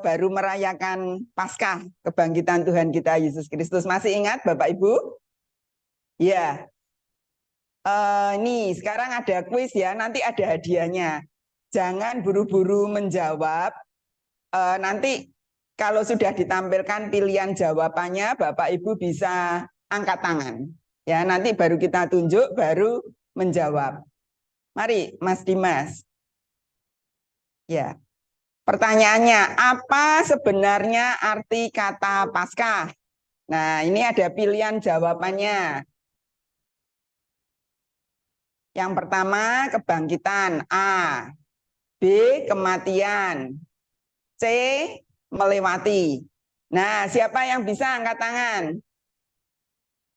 baru merayakan Paskah kebangkitan Tuhan kita Yesus Kristus. Masih ingat Bapak Ibu? Ya. Nih sekarang ada kuis ya, nanti ada hadiahnya. Jangan buru-buru menjawab. Nanti kalau sudah ditampilkan pilihan jawabannya, Bapak Ibu bisa angkat tangan. Ya, nanti baru kita tunjuk, baru menjawab. Mari, Mas Dimas. Ya. Pertanyaannya, apa sebenarnya arti kata Paskah? Nah, ini ada pilihan jawabannya. Yang pertama, kebangkitan. A. B. Kematian. C. Melewati. Nah, siapa yang bisa angkat tangan?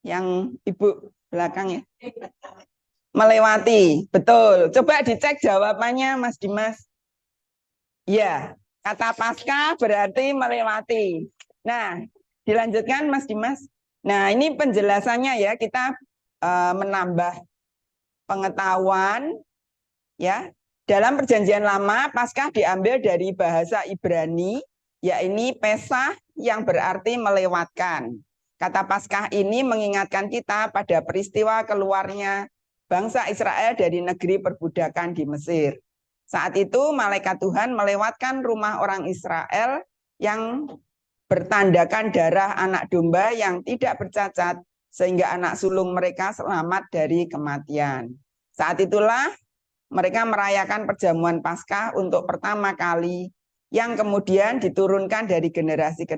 Yang Ibu belakang ya. Melewati, betul. Coba dicek jawabannya, Mas Dimas. Iya, kata pasca berarti melewati. Nah, dilanjutkan Mas Dimas. Nah, ini penjelasannya ya, kita menambah pengetahuan ya. Dalam perjanjian lama, Paskah diambil dari bahasa Ibrani, yaitu Pesah yang berarti melewatkan. Kata Paskah ini mengingatkan kita pada peristiwa keluarnya bangsa Israel dari negeri perbudakan di Mesir. Saat itu malaikat Tuhan melewatkan rumah orang Israel yang bertandakan darah anak domba yang tidak bercacat, sehingga anak sulung mereka selamat dari kematian. Saat itulah mereka merayakan perjamuan Paskah untuk pertama kali yang kemudian diturunkan dari generasi ke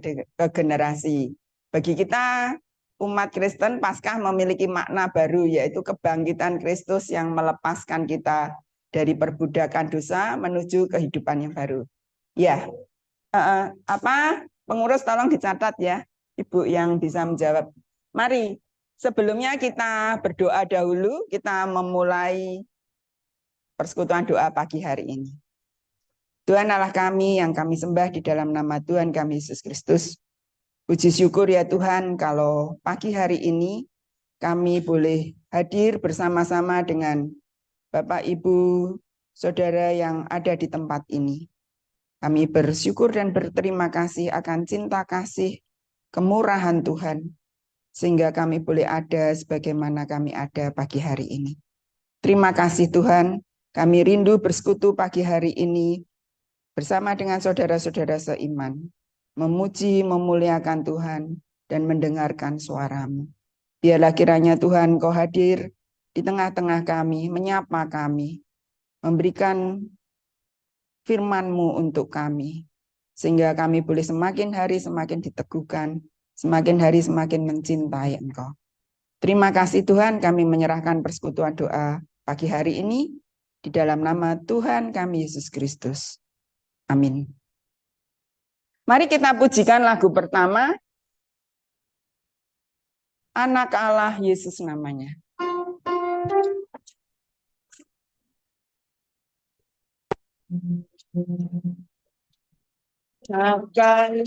generasi. Bagi kita umat Kristen, Paskah memiliki makna baru, yaitu kebangkitan Kristus yang melepaskan kita dari perbudakan dosa menuju kehidupan yang baru. Ya, pengurus tolong dicatat ya, Ibu yang bisa menjawab. Mari, sebelumnya kita berdoa dahulu, kita memulai persekutuan doa pagi hari ini. Tuhan Allah kami yang kami sembah di dalam nama Tuhan kami Yesus Kristus. Puji syukur ya Tuhan kalau pagi hari ini kami boleh hadir bersama-sama dengan Bapak, Ibu, Saudara yang ada di tempat ini. Kami bersyukur dan berterima kasih akan cinta kasih, kemurahan Tuhan, sehingga kami boleh ada sebagaimana kami ada pagi hari ini. Terima kasih Tuhan, kami rindu bersekutu pagi hari ini bersama dengan saudara-saudara seiman, memuji, memuliakan Tuhan, dan mendengarkan suara-Mu. Biarlah kiranya Tuhan Kau hadir di tengah-tengah kami, menyapa kami, memberikan firman-Mu untuk kami, sehingga kami boleh semakin hari semakin diteguhkan, semakin hari semakin mencintai Engkau. Terima kasih Tuhan, kami menyerahkan persekutuan doa pagi hari ini di dalam nama Tuhan kami Yesus Kristus. Amin. Mari kita pujikan lagu pertama, Anak Allah Yesus namanya. Akan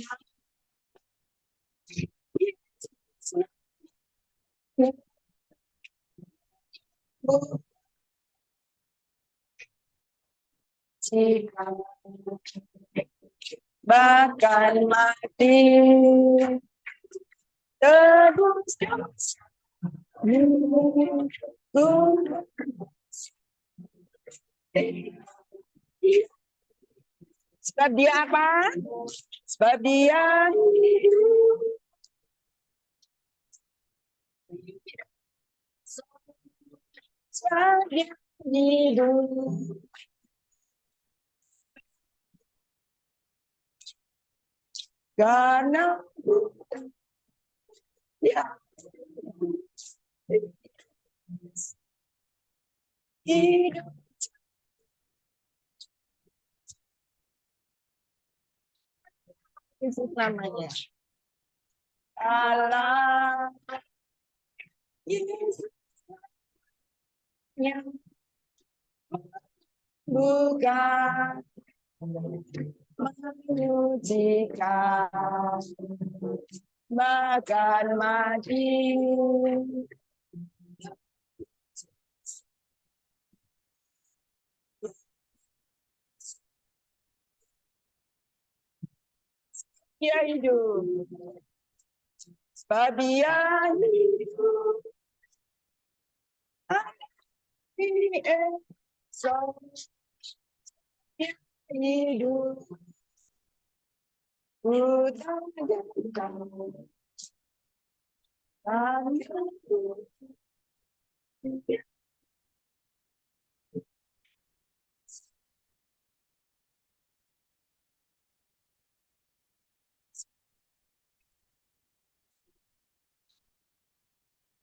bahkan mati tebus sebab dia apa? Sebab dia hidup. Karena ya hidup. Yesus namanya. Allah Yesus yang bukan menyucikan bahkan mati Ya hidup. Sebab dia hidup. Hidup.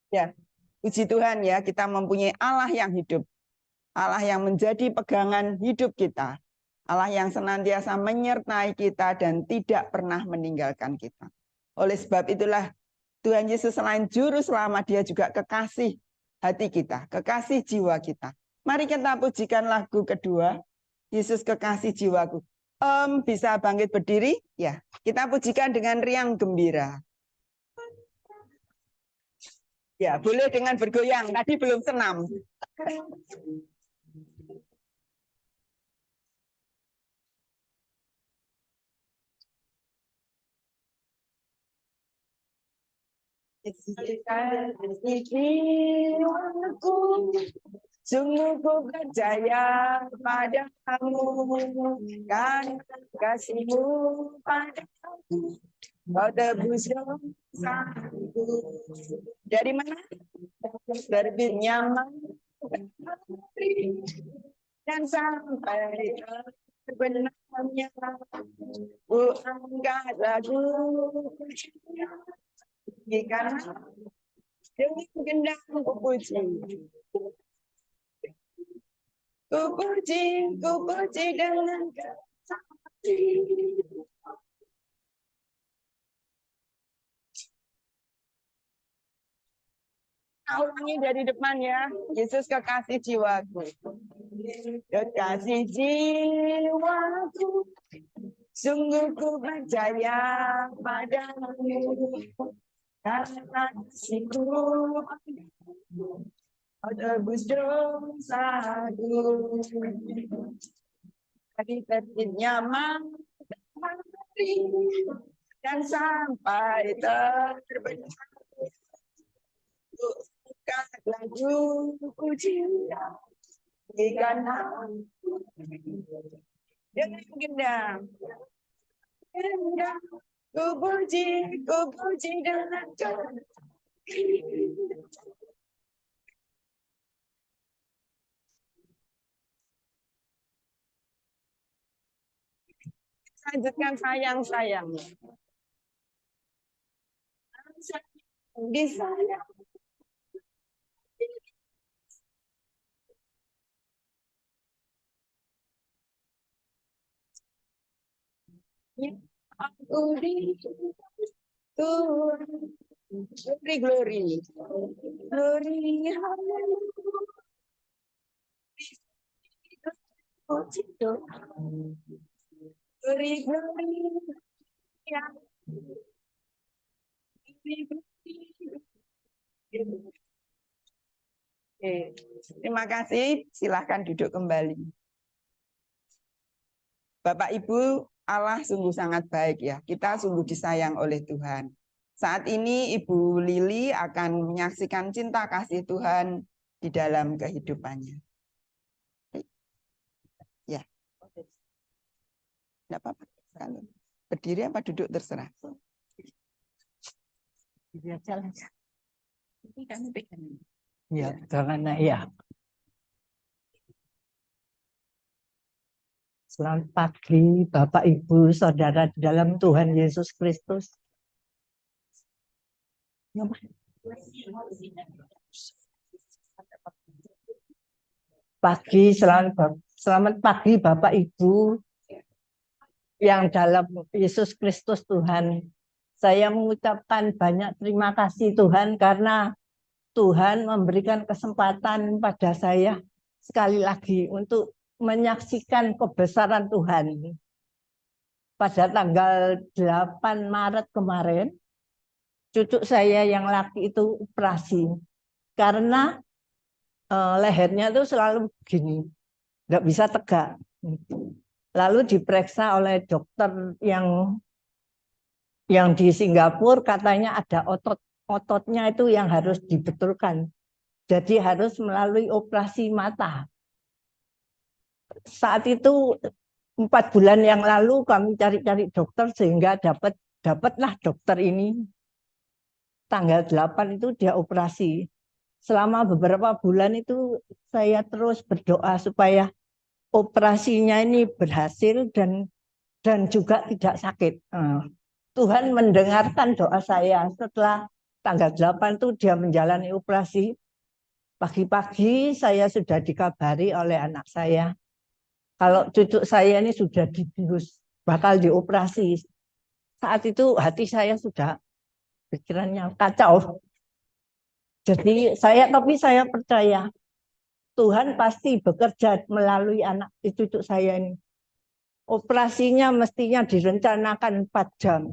Ya, puji Tuhan ya, kita mempunyai Allah yang hidup. Allah yang menjadi pegangan hidup kita. Allah yang senantiasa menyertai kita dan tidak pernah meninggalkan kita. Oleh sebab itulah Tuhan Yesus selain juru selamat, dia juga kekasih hati kita, kekasih jiwa kita. Mari kita pujikan lagu kedua, Yesus kekasih jiwaku. Bisa bangkit berdiri? Ya, kita pujikan dengan riang gembira. Ya, boleh dengan bergoyang. Tadi belum senam. Sungguh ku percaya padamu, kan kasihmu padaku, kau tebus dosaku. Dari mana? Terbitnya matahari dan sampai terbenamnya ku angkat lagu karena dengan gendang ku puji. Ku puji dengan kasih. Ulangi dari depan ya. Yesus kekasih jiwaku. Kekasih jiwaku. Sungguh ku percaya padamu. Karena kasihku tebus dosaku. Dari terbitnya matahari dan sampai terbenam lagu puji karena dengan gendang ku puji dengan lanjutkan sayang disayang. Aku di Tuhan, glory, glory, ya. Terima kasih, silahkan duduk kembali. Bapak Ibu, Allah sungguh sangat baik ya. Kita sungguh disayang oleh Tuhan. Saat ini Ibu Lili akan menyaksikan cinta kasih Tuhan di dalam kehidupannya. Ya. Tidak apa-apa. Berdiri apa duduk terserah. Ya, karena ya. Selamat pagi Bapak Ibu Saudara di dalam Tuhan Yesus Kristus. Selamat pagi Bapak Ibu yang dalam Yesus Kristus Tuhan. Saya mengucapkan banyak terima kasih Tuhan karena Tuhan memberikan kesempatan pada saya sekali lagi untuk menyaksikan kebesaran Tuhan. Pada tanggal 8 Maret kemarin, cucu saya yang laki itu operasi. Karena lehernya itu selalu begini, nggak bisa tegak. Lalu diperiksa oleh dokter yang Yang di Singapura katanya ada ototnya itu yang harus dibetulkan. Jadi harus melalui operasi mata. Saat itu 4 bulan yang lalu kami cari-cari dokter sehingga dapatlah dokter ini. Tanggal 8 itu dia operasi. Selama beberapa bulan itu saya terus berdoa supaya operasinya ini berhasil dan juga tidak sakit. Tuhan mendengarkan doa saya. Setelah tanggal 8 itu dia menjalani operasi. Pagi-pagi saya sudah dikabari oleh anak saya. Kalau cucu saya ini sudah dibius, bakal dioperasi. Saat itu hati saya sudah pikirannya kacau. Tapi saya percaya Tuhan pasti bekerja melalui anak cucu saya ini. Operasinya mestinya direncanakan 4 jam.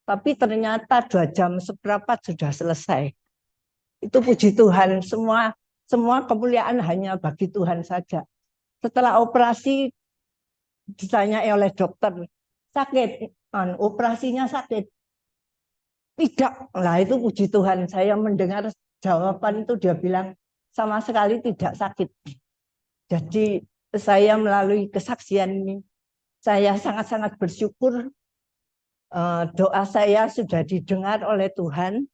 Tapi ternyata 2 jam seperempat sudah selesai. Itu puji Tuhan, semua kemuliaan hanya bagi Tuhan saja. Setelah operasi ditanya oleh dokter, sakit, operasinya sakit. Tidak, lah itu puji Tuhan. Saya mendengar jawaban itu dia bilang sama sekali tidak sakit. Jadi saya melalui kesaksian ini, saya sangat-sangat bersyukur doa saya sudah didengar oleh Tuhan.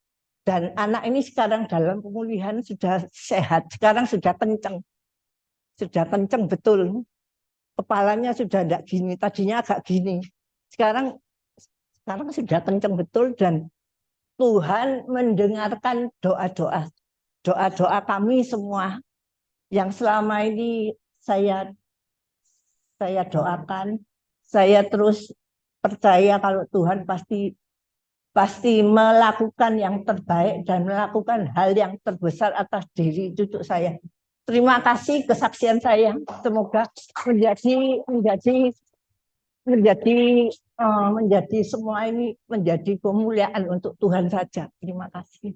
Dan anak ini sekarang dalam pemulihan sudah sehat, sekarang sudah kenceng betul. Kepalanya sudah tidak gini, tadinya agak gini. Sekarang sudah kenceng betul dan Tuhan mendengarkan doa-doa kami semua yang selama ini saya doakan. Saya terus percaya kalau Tuhan pasti melakukan yang terbaik dan melakukan hal yang terbesar atas diri cucu saya. Terima kasih kesaksian saya. Semoga menjadi semua ini menjadi kemuliaan untuk Tuhan saja. Terima kasih.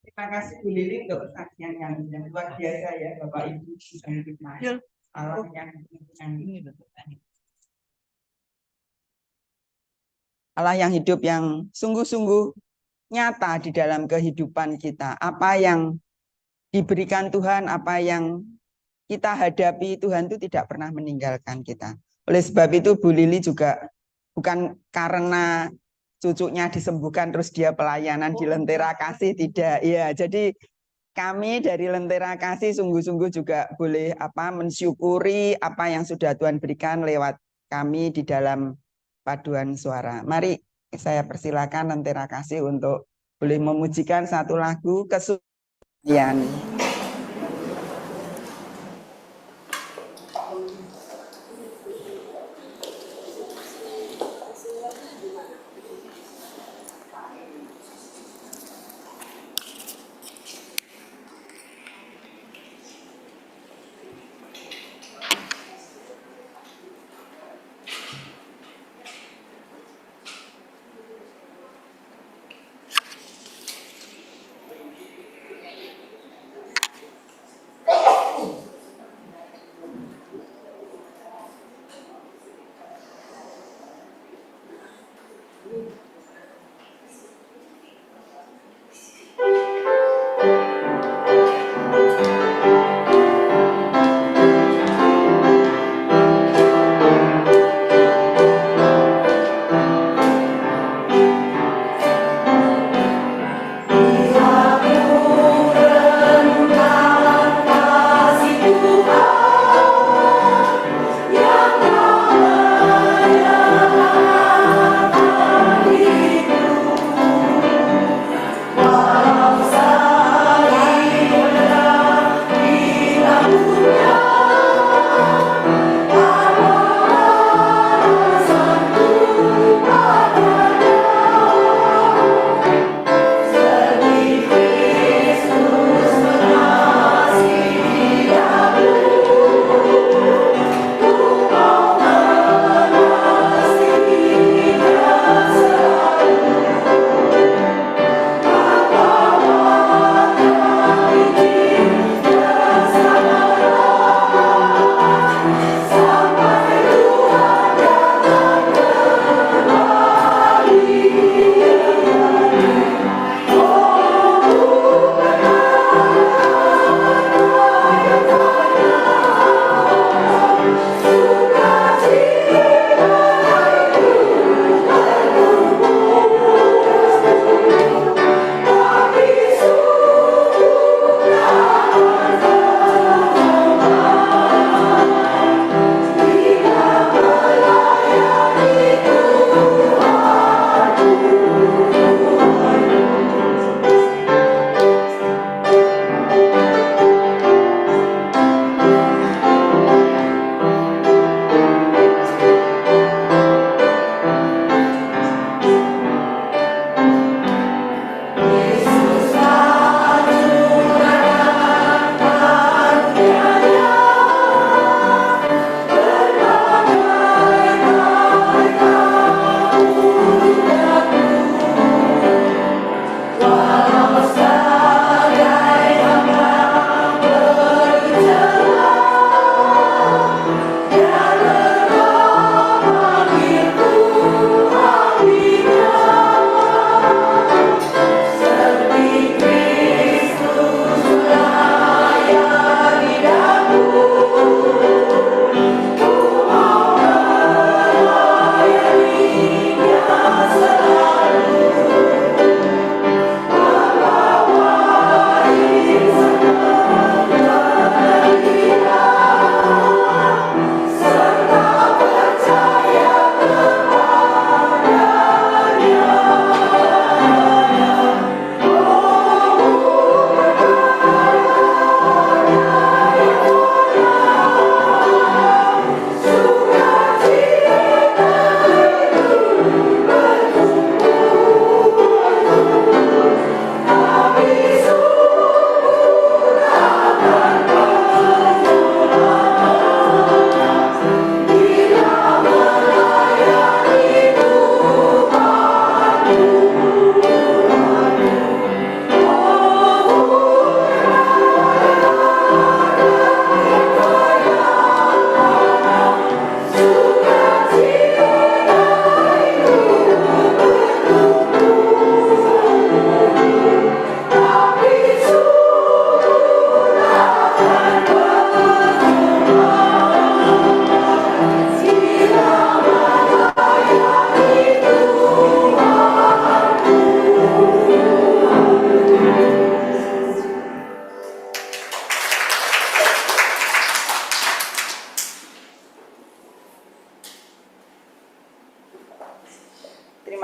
Terima kasih Bu Lili untuk kesaksian yang luar biasa ya Bapak Ibu Allah yang ini Allah yang hidup yang sungguh-sungguh nyata di dalam kehidupan kita. Apa yang diberikan Tuhan, apa yang kita hadapi, Tuhan itu tidak pernah meninggalkan kita. Oleh sebab itu Bu Lili juga bukan karena cucunya disembuhkan terus dia pelayanan di Lentera Kasih, tidak. Ya, jadi kami dari Lentera Kasih sungguh-sungguh juga boleh mensyukuri apa yang sudah Tuhan berikan lewat kami di dalam paduan suara. Mari saya persilakan Lentera Kasih untuk boleh memujikan satu lagu kesucian.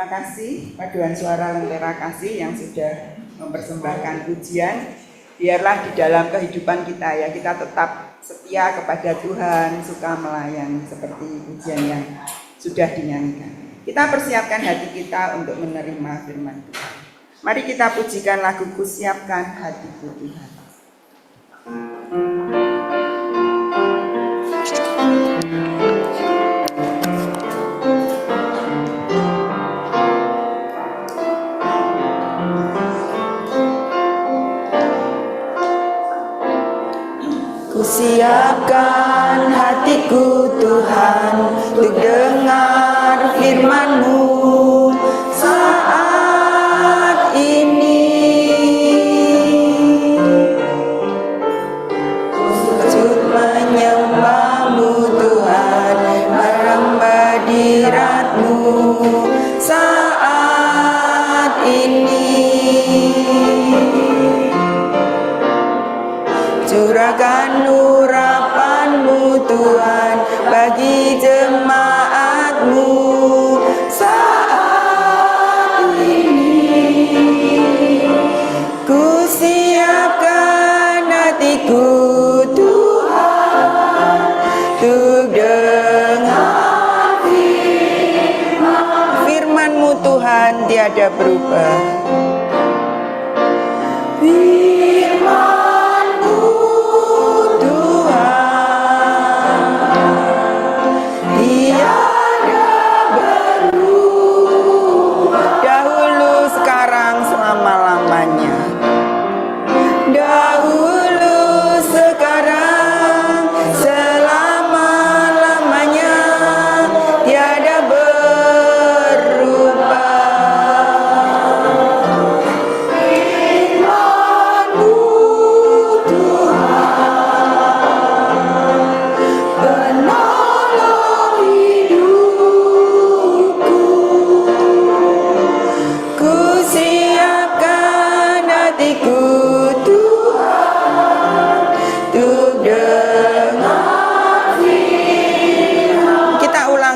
terima kasih paduan suara Lentera Kasih yang sudah mempersembahkan pujian. Biarlah di dalam kehidupan kita ya, kita tetap setia kepada Tuhan, suka melayani seperti pujian yang sudah dinyanyikan. Kita persiapkan hati kita untuk menerima firman Tuhan. Mari kita pujikan lagu Kusiapkan Hatiku Tuhan. Kusiapkan hatiku Tuhan untuk dengar firman-Mu saat ini. Sujud menyembah-Mu Tuhan, merambah hadirat-Mu saat ini. Curahkan urapan-Mu Tuhan bagi jemaat-Mu saat ini. Kusiapkan hatiku Tuhan untuk dengar firman-Mu Tuhan tiada berubah.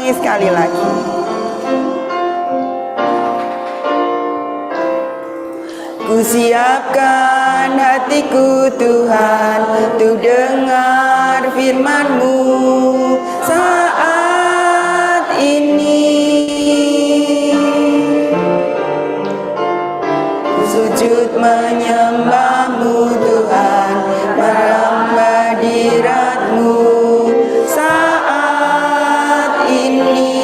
Sekali lagi. Kusiapkan hatiku Tuhan untuk dengar firman-Mu saat ini. Sujud menyembah-Mu Tuhan, merambah hadirat-Mu saat ini.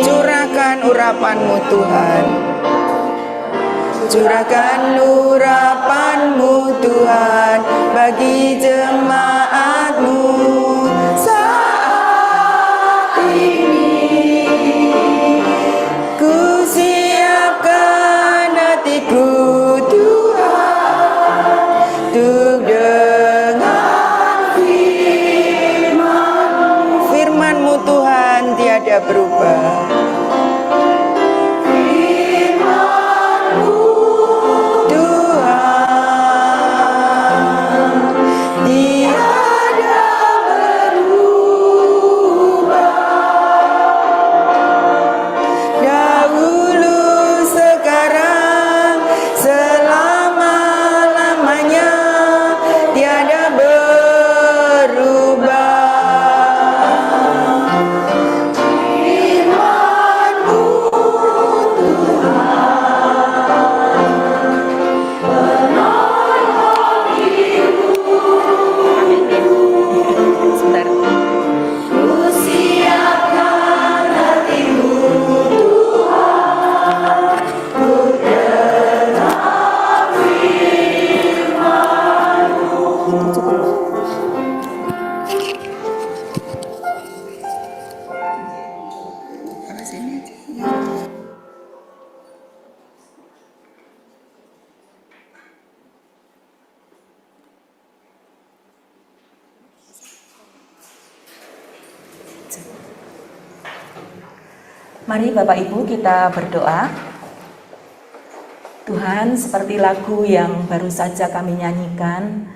Curahkan urapan-Mu Tuhan, curahkan urapan-Mu Tuhan bagi jemaat-Mu saat ini. Kusiapkan hatiku Tuhan untuk dengar firman-Mu Tuhan tiada berubah. Mari Bapak Ibu kita berdoa. Tuhan, seperti lagu yang baru saja kami nyanyikan,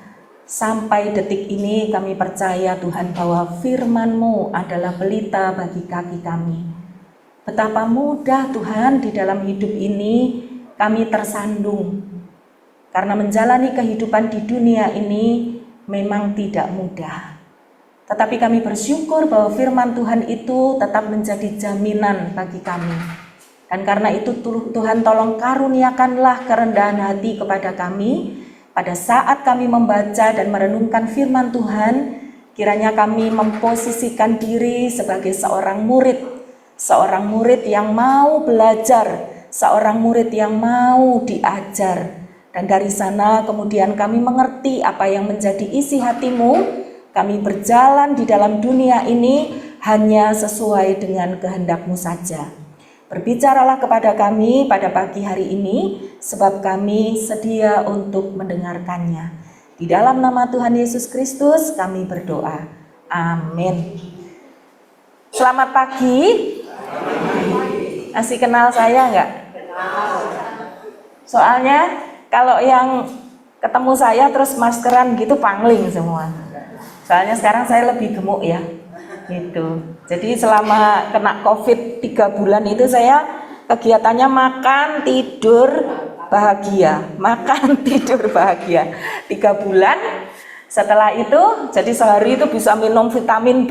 sampai detik ini kami percaya Tuhan bahwa firman-Mu adalah pelita bagi kaki kami. Betapa mudah Tuhan di dalam hidup ini kami tersandung. Karena menjalani kehidupan di dunia ini memang tidak mudah. Tetapi kami bersyukur bahwa firman Tuhan itu tetap menjadi jaminan bagi kami. Dan karena itu Tuhan tolong karuniakanlah kerendahan hati kepada kami. Pada saat kami membaca dan merenungkan firman Tuhan, kiranya kami memposisikan diri sebagai seorang murid yang mau belajar, seorang murid yang mau diajar. Dan dari sana kemudian kami mengerti apa yang menjadi isi hatimu. Kami berjalan di dalam dunia ini hanya sesuai dengan kehendak-Mu saja. Berbicaralah kepada kami pada pagi hari ini, sebab kami sedia untuk mendengarkannya. Di dalam nama Tuhan Yesus Kristus kami berdoa. Amin. Selamat pagi. Masih kenal saya enggak? Soalnya kalau yang ketemu saya terus maskeran gitu pangling semua. Soalnya sekarang saya lebih gemuk ya, gitu. Jadi selama kena COVID 3 bulan itu saya kegiatannya makan, tidur, bahagia. Makan, tidur, bahagia. 3 bulan. Setelah itu, jadi sehari itu bisa minum vitamin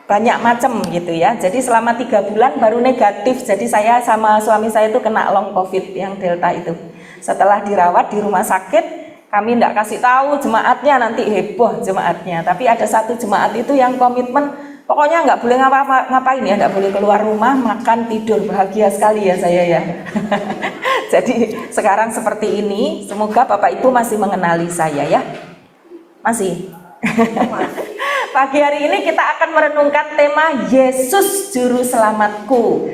banyak macam gitu ya. Jadi selama 3 bulan baru negatif. Jadi saya sama suami saya itu kena long COVID yang Delta itu. Setelah dirawat di rumah sakit, kami tidak kasih tahu jemaatnya, nanti heboh jemaatnya. Tapi ada satu jemaat itu yang komitmen, pokoknya nggak boleh ngapain ya, nggak boleh keluar rumah, makan, tidur. Bahagia sekali ya saya ya. Jadi sekarang seperti ini, semoga Bapak Ibu masih mengenali saya ya. Masih. Pagi hari ini kita akan merenungkan tema Yesus Juru Selamatku.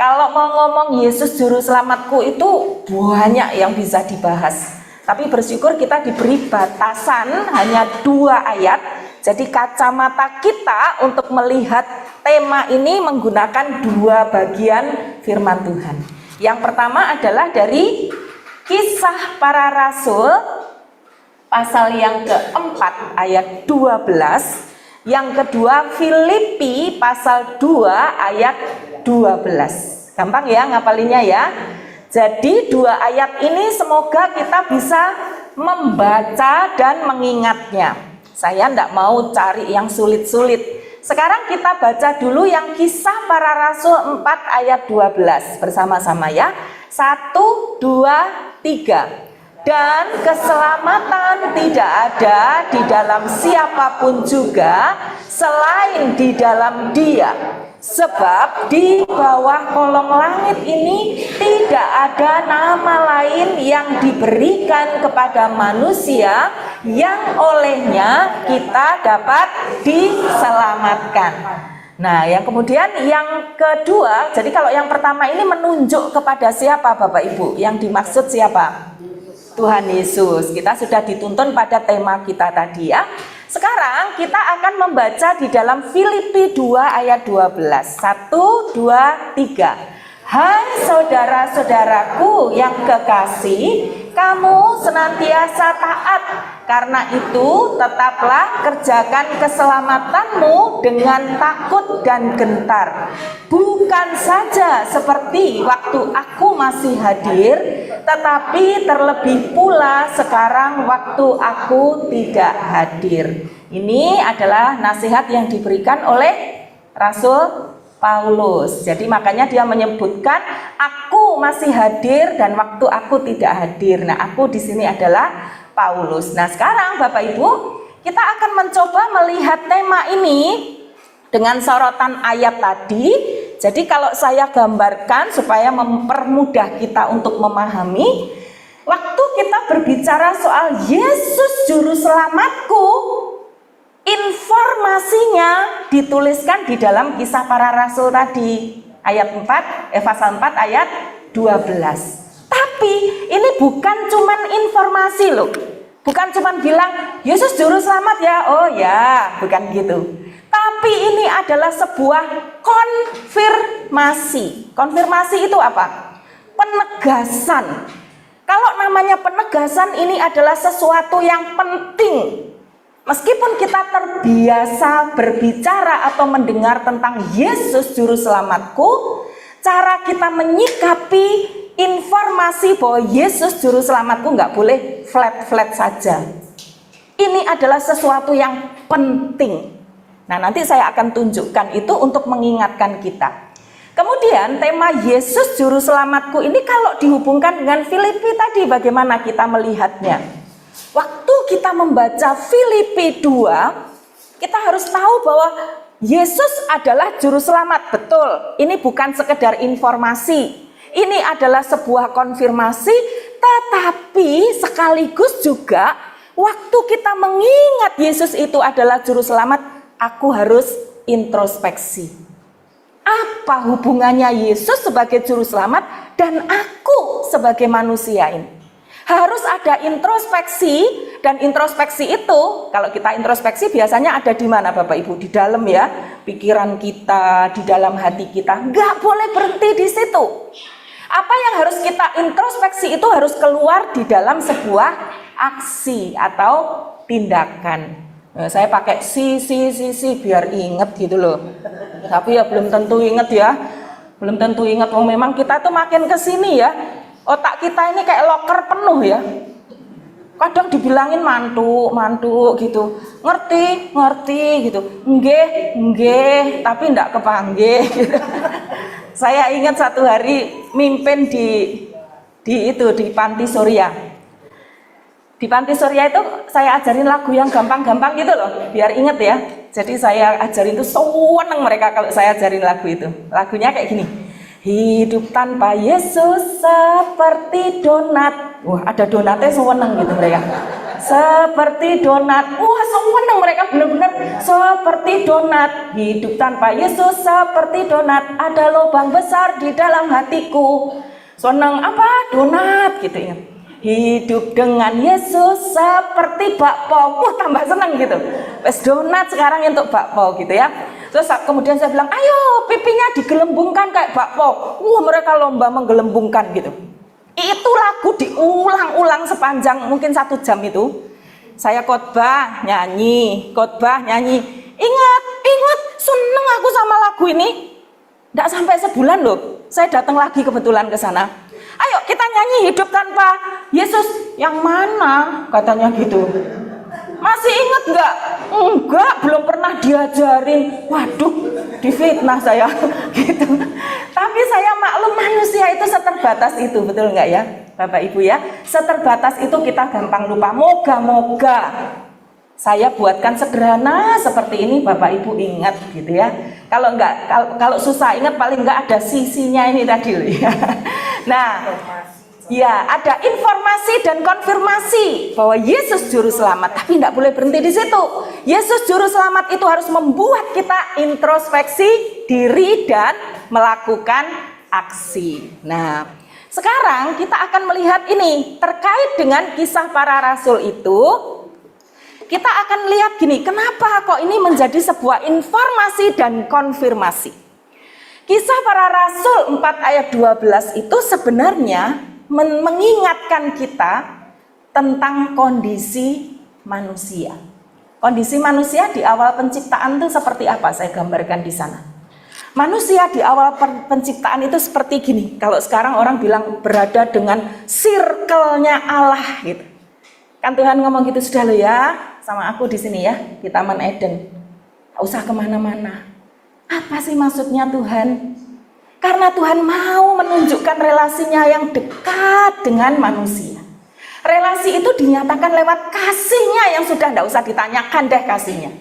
Kalau mau ngomong Yesus Juru Selamatku itu banyak yang bisa dibahas. Tapi bersyukur kita diberi batasan hanya 2 ayat. Jadi kacamata kita untuk melihat tema ini menggunakan 2 bagian firman Tuhan. Yang pertama adalah dari Kisah Para Rasul pasal yang keempat ayat 12. Yang kedua Filipi pasal 2 ayat 12. Gampang ya ngapalinnya ya. Jadi 2 ayat ini semoga kita bisa membaca dan mengingatnya. Saya tidak mau cari yang sulit-sulit. Sekarang kita baca dulu yang Kisah Para Rasul 4 ayat 12 bersama-sama ya. 1, 2, 3. Dan keselamatan tidak ada di dalam siapapun juga selain di dalam Dia. Sebab di bawah kolong langit ini tidak ada nama lain yang diberikan kepada manusia yang olehnya kita dapat diselamatkan. Nah, yang kemudian yang kedua, jadi kalau yang pertama ini menunjuk kepada siapa Bapak Ibu? Yang dimaksud siapa? Tuhan Yesus. Kita sudah dituntun pada tema kita tadi ya. Sekarang kita akan membaca di dalam Filipi 2 ayat 12. 1, 2, 3. Hai saudara-saudaraku yang kekasih, kamu senantiasa taat. Karena itu tetaplah kerjakan keselamatanmu dengan takut dan gentar. Bukan saja seperti waktu aku masih hadir, tetapi terlebih pula sekarang waktu aku tidak hadir. Ini adalah nasihat yang diberikan oleh Rasul Paulus. Jadi makanya dia menyebutkan aku masih hadir dan waktu aku tidak hadir. Nah, aku di sini adalah Paulus. Nah, sekarang Bapak Ibu, kita akan mencoba melihat tema ini dengan sorotan ayat tadi. Jadi kalau saya gambarkan supaya mempermudah kita untuk memahami, waktu kita berbicara soal Yesus Juru Selamatku, informasinya dituliskan di dalam Kisah Para Rasul tadi, ayat 4, pasal 4 ayat 12. Tapi ini bukan cuman informasi loh. Bukan cuman bilang Yesus Juru Selamat ya. Oh ya, bukan gitu. Tapi ini adalah sebuah konfirmasi. Konfirmasi itu apa? Penegasan. Kalau namanya penegasan, ini adalah sesuatu yang penting. Meskipun kita terbiasa berbicara atau mendengar tentang Yesus Juru Selamatku, cara kita menyikapi informasi bahwa Yesus Juru Selamatku nggak boleh flat-flat saja. Ini adalah sesuatu yang penting. Nah, nanti saya akan tunjukkan itu untuk mengingatkan kita. Kemudian tema Yesus Juru Selamatku ini kalau dihubungkan dengan Filipi tadi, bagaimana kita melihatnya? Waktu kita membaca Filipi 2, kita harus tahu bahwa Yesus adalah juru selamat, betul. Ini bukan sekedar informasi. Ini adalah sebuah konfirmasi, tetapi sekaligus juga waktu kita mengingat Yesus itu adalah juru selamat, aku harus introspeksi. Apa hubungannya Yesus sebagai juru selamat dan aku sebagai manusia ini? Harus ada introspeksi, dan introspeksi itu kalau kita introspeksi biasanya ada di mana Bapak Ibu? Di dalam ya, pikiran kita, di dalam hati kita. Nggak boleh berhenti di situ. Apa yang harus kita introspeksi itu harus keluar di dalam sebuah aksi atau tindakan. Nah, saya pakai si biar inget gitu loh. Tapi ya belum tentu inget ya. Belum tentu inget. Memang kita tuh makin kesini ya, otak kita ini kayak loker penuh ya. Kadang dibilangin mantu gitu. Ngerti gitu. Nggih, tapi ndak kepanggih gitu. Saya ingat satu hari mimpin di Panti Surya. Di Panti Surya itu saya ajarin lagu yang gampang-gampang gitu loh, biar inget ya. Jadi saya ajarin itu seneng mereka kalau saya ajarin lagu itu. Lagunya kayak gini. Hidup tanpa Yesus seperti donat. Wah, ada donatnya seneng gitu mereka. Seperti donat. Wah, seneng mereka benar-benar seperti donat. Hidup tanpa Yesus seperti donat. Ada lubang besar di dalam hatiku. Seneng apa? Donat gitu ya. Hidup dengan Yesus seperti bakpao. Wah, tambah seneng gitu. Wes donat sekarang untuk bakpao gitu ya. Terus kemudian saya bilang, ayo pipinya digelembungkan kayak bakpao. Wah, mereka lomba menggelembungkan gitu. Itu lagu diulang-ulang sepanjang mungkin 1 jam itu. Saya khotbah, nyanyi. Ingat, seneng aku sama lagu ini. Nggak sampai sebulan loh, saya datang lagi kebetulan ke sana. Ayo kita nyanyi hidup tanpa Yesus. Yang mana? Katanya gitu. Masih ingat nggak? Enggak, belum pernah diajarin. Waduh, difitnah saya gitu. Tapi saya maklum manusia itu seterbatas itu, betul nggak ya Bapak Ibu ya? Seterbatas itu kita gampang lupa. Moga-moga saya buatkan sederhana seperti ini, Bapak Ibu ingat gitu ya. Kalau susah ingat paling nggak ada sisinya ini tadi loh ya. Nah, ya, ada informasi dan konfirmasi bahwa Yesus Juru Selamat, tapi tidak boleh berhenti di situ. Yesus Juru Selamat itu harus membuat kita introspeksi diri dan melakukan aksi. Nah, sekarang kita akan melihat ini terkait dengan kisah para rasul itu. Kita akan lihat gini, kenapa kok ini menjadi sebuah informasi dan konfirmasi. Kisah para rasul 4 ayat 12 itu sebenarnya mengingatkan kita tentang kondisi manusia. Kondisi manusia di awal penciptaan itu seperti apa? Saya gambarkan di sana. Manusia di awal penciptaan itu seperti gini. Kalau sekarang orang bilang berada dengan circle-nya Allah gitu. Kan Tuhan ngomong gitu, sudah lo ya sama aku di sini ya di Taman Eden. Gak usah kemana-mana. Apa sih maksudnya Tuhan? Karena Tuhan mau menunjukkan relasinya yang dekat dengan manusia. Relasi itu dinyatakan lewat kasihnya yang sudah tidak usah ditanyakan deh kasihnya.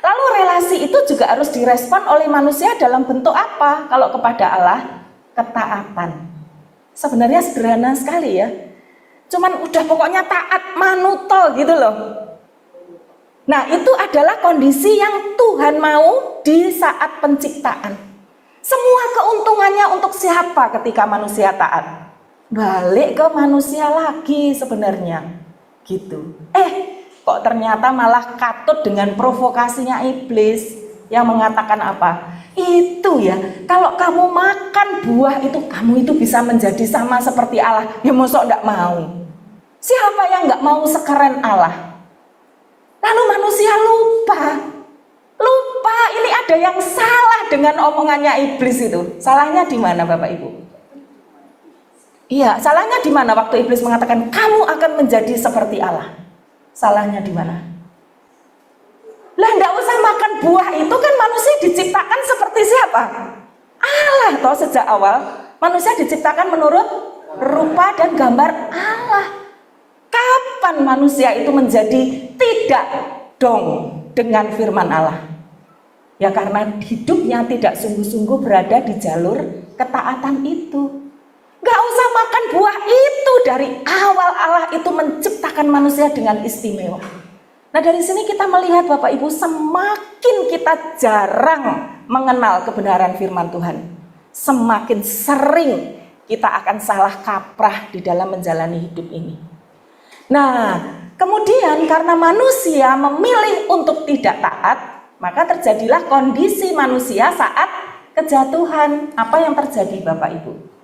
Lalu relasi itu juga harus direspon oleh manusia dalam bentuk apa? Kalau kepada Allah, ketaatan. Sebenarnya sederhana sekali ya. Cuman udah pokoknya taat, manuto gitu loh. Nah, itu adalah kondisi yang Tuhan mau di saat penciptaan. Semua keuntungannya untuk siapa ketika manusia taat? Balik ke manusia lagi sebenarnya. Gitu. Kok ternyata malah katut dengan provokasinya iblis yang mengatakan apa? Itu ya, kalau kamu makan buah itu, kamu itu bisa menjadi sama seperti Allah. Ya mosok enggak mau. Siapa yang enggak mau sekeren Allah? Lalu manusia lupa ini ada yang salah dengan omongannya iblis itu. Salahnya di mana Bapak Ibu? Iya, salahnya di mana waktu iblis mengatakan kamu akan menjadi seperti Allah? Salahnya di mana? Lah enggak usah makan buah itu, kan manusia diciptakan seperti siapa? Allah toh, sejak awal manusia diciptakan menurut rupa dan gambar Allah. Kapan manusia itu menjadi tidak dong dengan firman Allah? Ya karena hidupnya tidak sungguh-sungguh berada di jalur ketaatan itu. Gak usah makan buah itu, dari awal Allah itu menciptakan manusia dengan istimewa. Nah dari sini kita melihat Bapak Ibu, semakin kita jarang mengenal kebenaran firman Tuhan, semakin sering kita akan salah kaprah di dalam menjalani hidup ini. Nah kemudian karena manusia memilih untuk tidak taat, maka terjadilah kondisi manusia saat kejatuhan. Apa yang terjadi Bapak Ibu?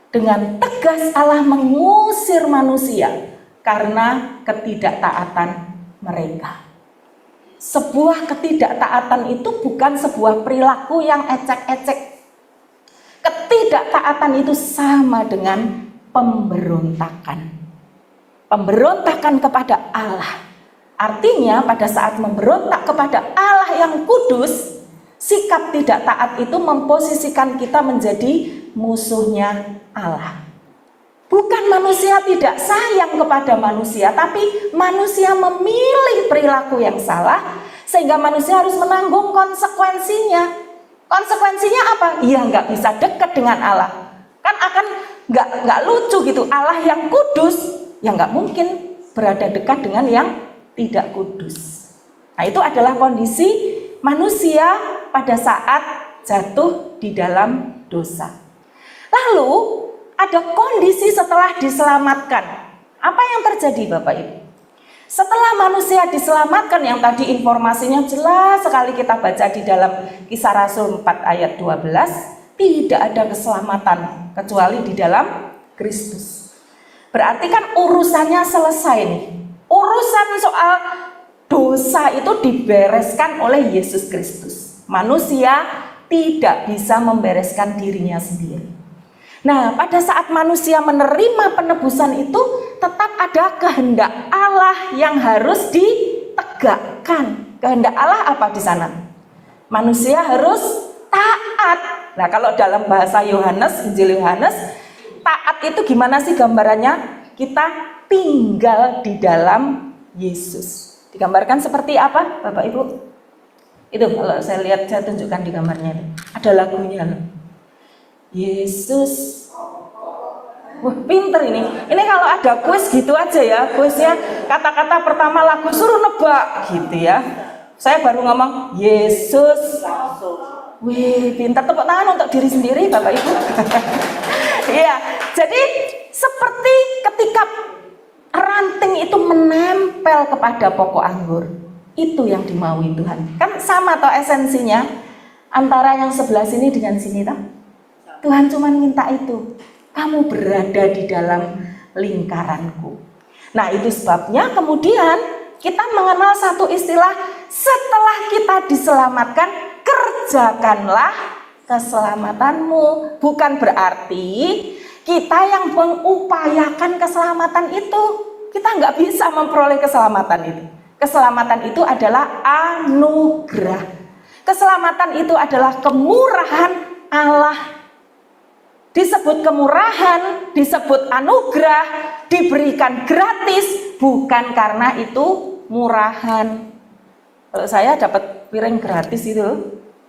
Dengan tegas Allah mengusir manusia karena ketidaktaatan mereka. Sebuah ketidaktaatan itu bukan sebuah perilaku yang ecek-ecek. Ketidaktaatan itu sama dengan pemberontakan. Pemberontakan kepada Allah. Artinya pada saat memberontak kepada Allah yang kudus, sikap tidak taat itu memposisikan kita menjadi musuhnya Allah. Bukan manusia tidak sayang kepada manusia, tapi manusia memilih perilaku yang salah sehingga manusia harus menanggung konsekuensinya. Konsekuensinya apa? Ya nggak bisa dekat dengan Allah. Kan akan nggak lucu gitu. Allah yang kudus, ya nggak mungkin berada dekat dengan yang tidak kudus. Nah itu adalah kondisi manusia pada saat jatuh di dalam dosa. Lalu ada kondisi setelah diselamatkan. Apa yang terjadi Bapak Ibu? Setelah manusia diselamatkan, yang tadi informasinya jelas sekali kita baca di dalam Kisah Rasul 4 ayat 12, tidak ada keselamatan kecuali di dalam Kristus. Berarti kan urusannya selesai nih. Urusan soal dosa itu dibereskan oleh Yesus Kristus. Manusia tidak bisa membereskan dirinya sendiri. Nah, pada saat manusia menerima penebusan itu, tetap ada kehendak Allah yang harus ditegakkan. Kehendak Allah apa di sana? Manusia harus taat. Nah, kalau dalam bahasa Yohanes, Injil Yohanes, taat itu gimana sih gambarannya? Kita tinggal di dalam Yesus. Digambarkan seperti apa, Bapak Ibu? Itu kalau saya lihat, saya tunjukkan di gambarnya itu. Ada lagunya loh. Yesus. Wah, pinter ini. Ini kalau ada kuis gitu aja ya. Kuisnya kata-kata pertama lagu suruh nebak gitu ya. Saya baru ngomong Yesus. Wih, pinter. Tepuk tangan untuk diri sendiri Bapak Ibu. Iya. Jadi seperti ketika ranting itu menempel kepada pokok anggur, itu yang dimaui Tuhan. Kan sama toh esensinya antara yang sebelah sini dengan sini toh. Tuhan cuma minta itu, kamu berada di dalam lingkaranku. Nah itu sebabnya kemudian kita mengenal satu istilah, setelah kita diselamatkan, kerjakanlah keselamatanmu. Bukan berarti kita yang mengupayakan keselamatan itu, kita nggak bisa memperoleh keselamatan itu. Keselamatan itu adalah anugerah. Keselamatan itu adalah kemurahan Allah. Disebut kemurahan, disebut anugerah, diberikan gratis, bukan karena itu murahan. Kalau saya dapat piring gratis itu,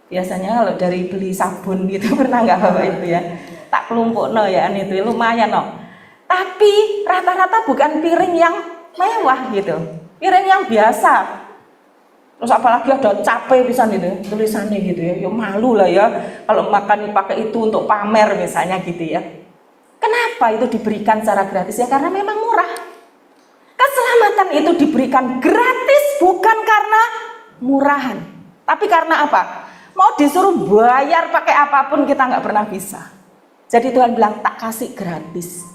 biasanya kalau dari beli sabun gitu, pernah nggak Bapak Ibu ya? Tak kelompok no ya, itu lumayan no. Tapi rata-rata bukan piring yang mewah gitu, piring yang biasa. Terus apalagi ada cape pisan itu tulisannya gitu ya, ya malu lah ya kalau makan pakai itu untuk pamer misalnya gitu ya. Kenapa itu diberikan secara gratis? Ya karena memang murah. Keselamatan itu diberikan gratis bukan karena murahan, tapi karena apa? Mau disuruh bayar pakai apapun kita nggak pernah bisa. Jadi Tuhan bilang tak kasih gratis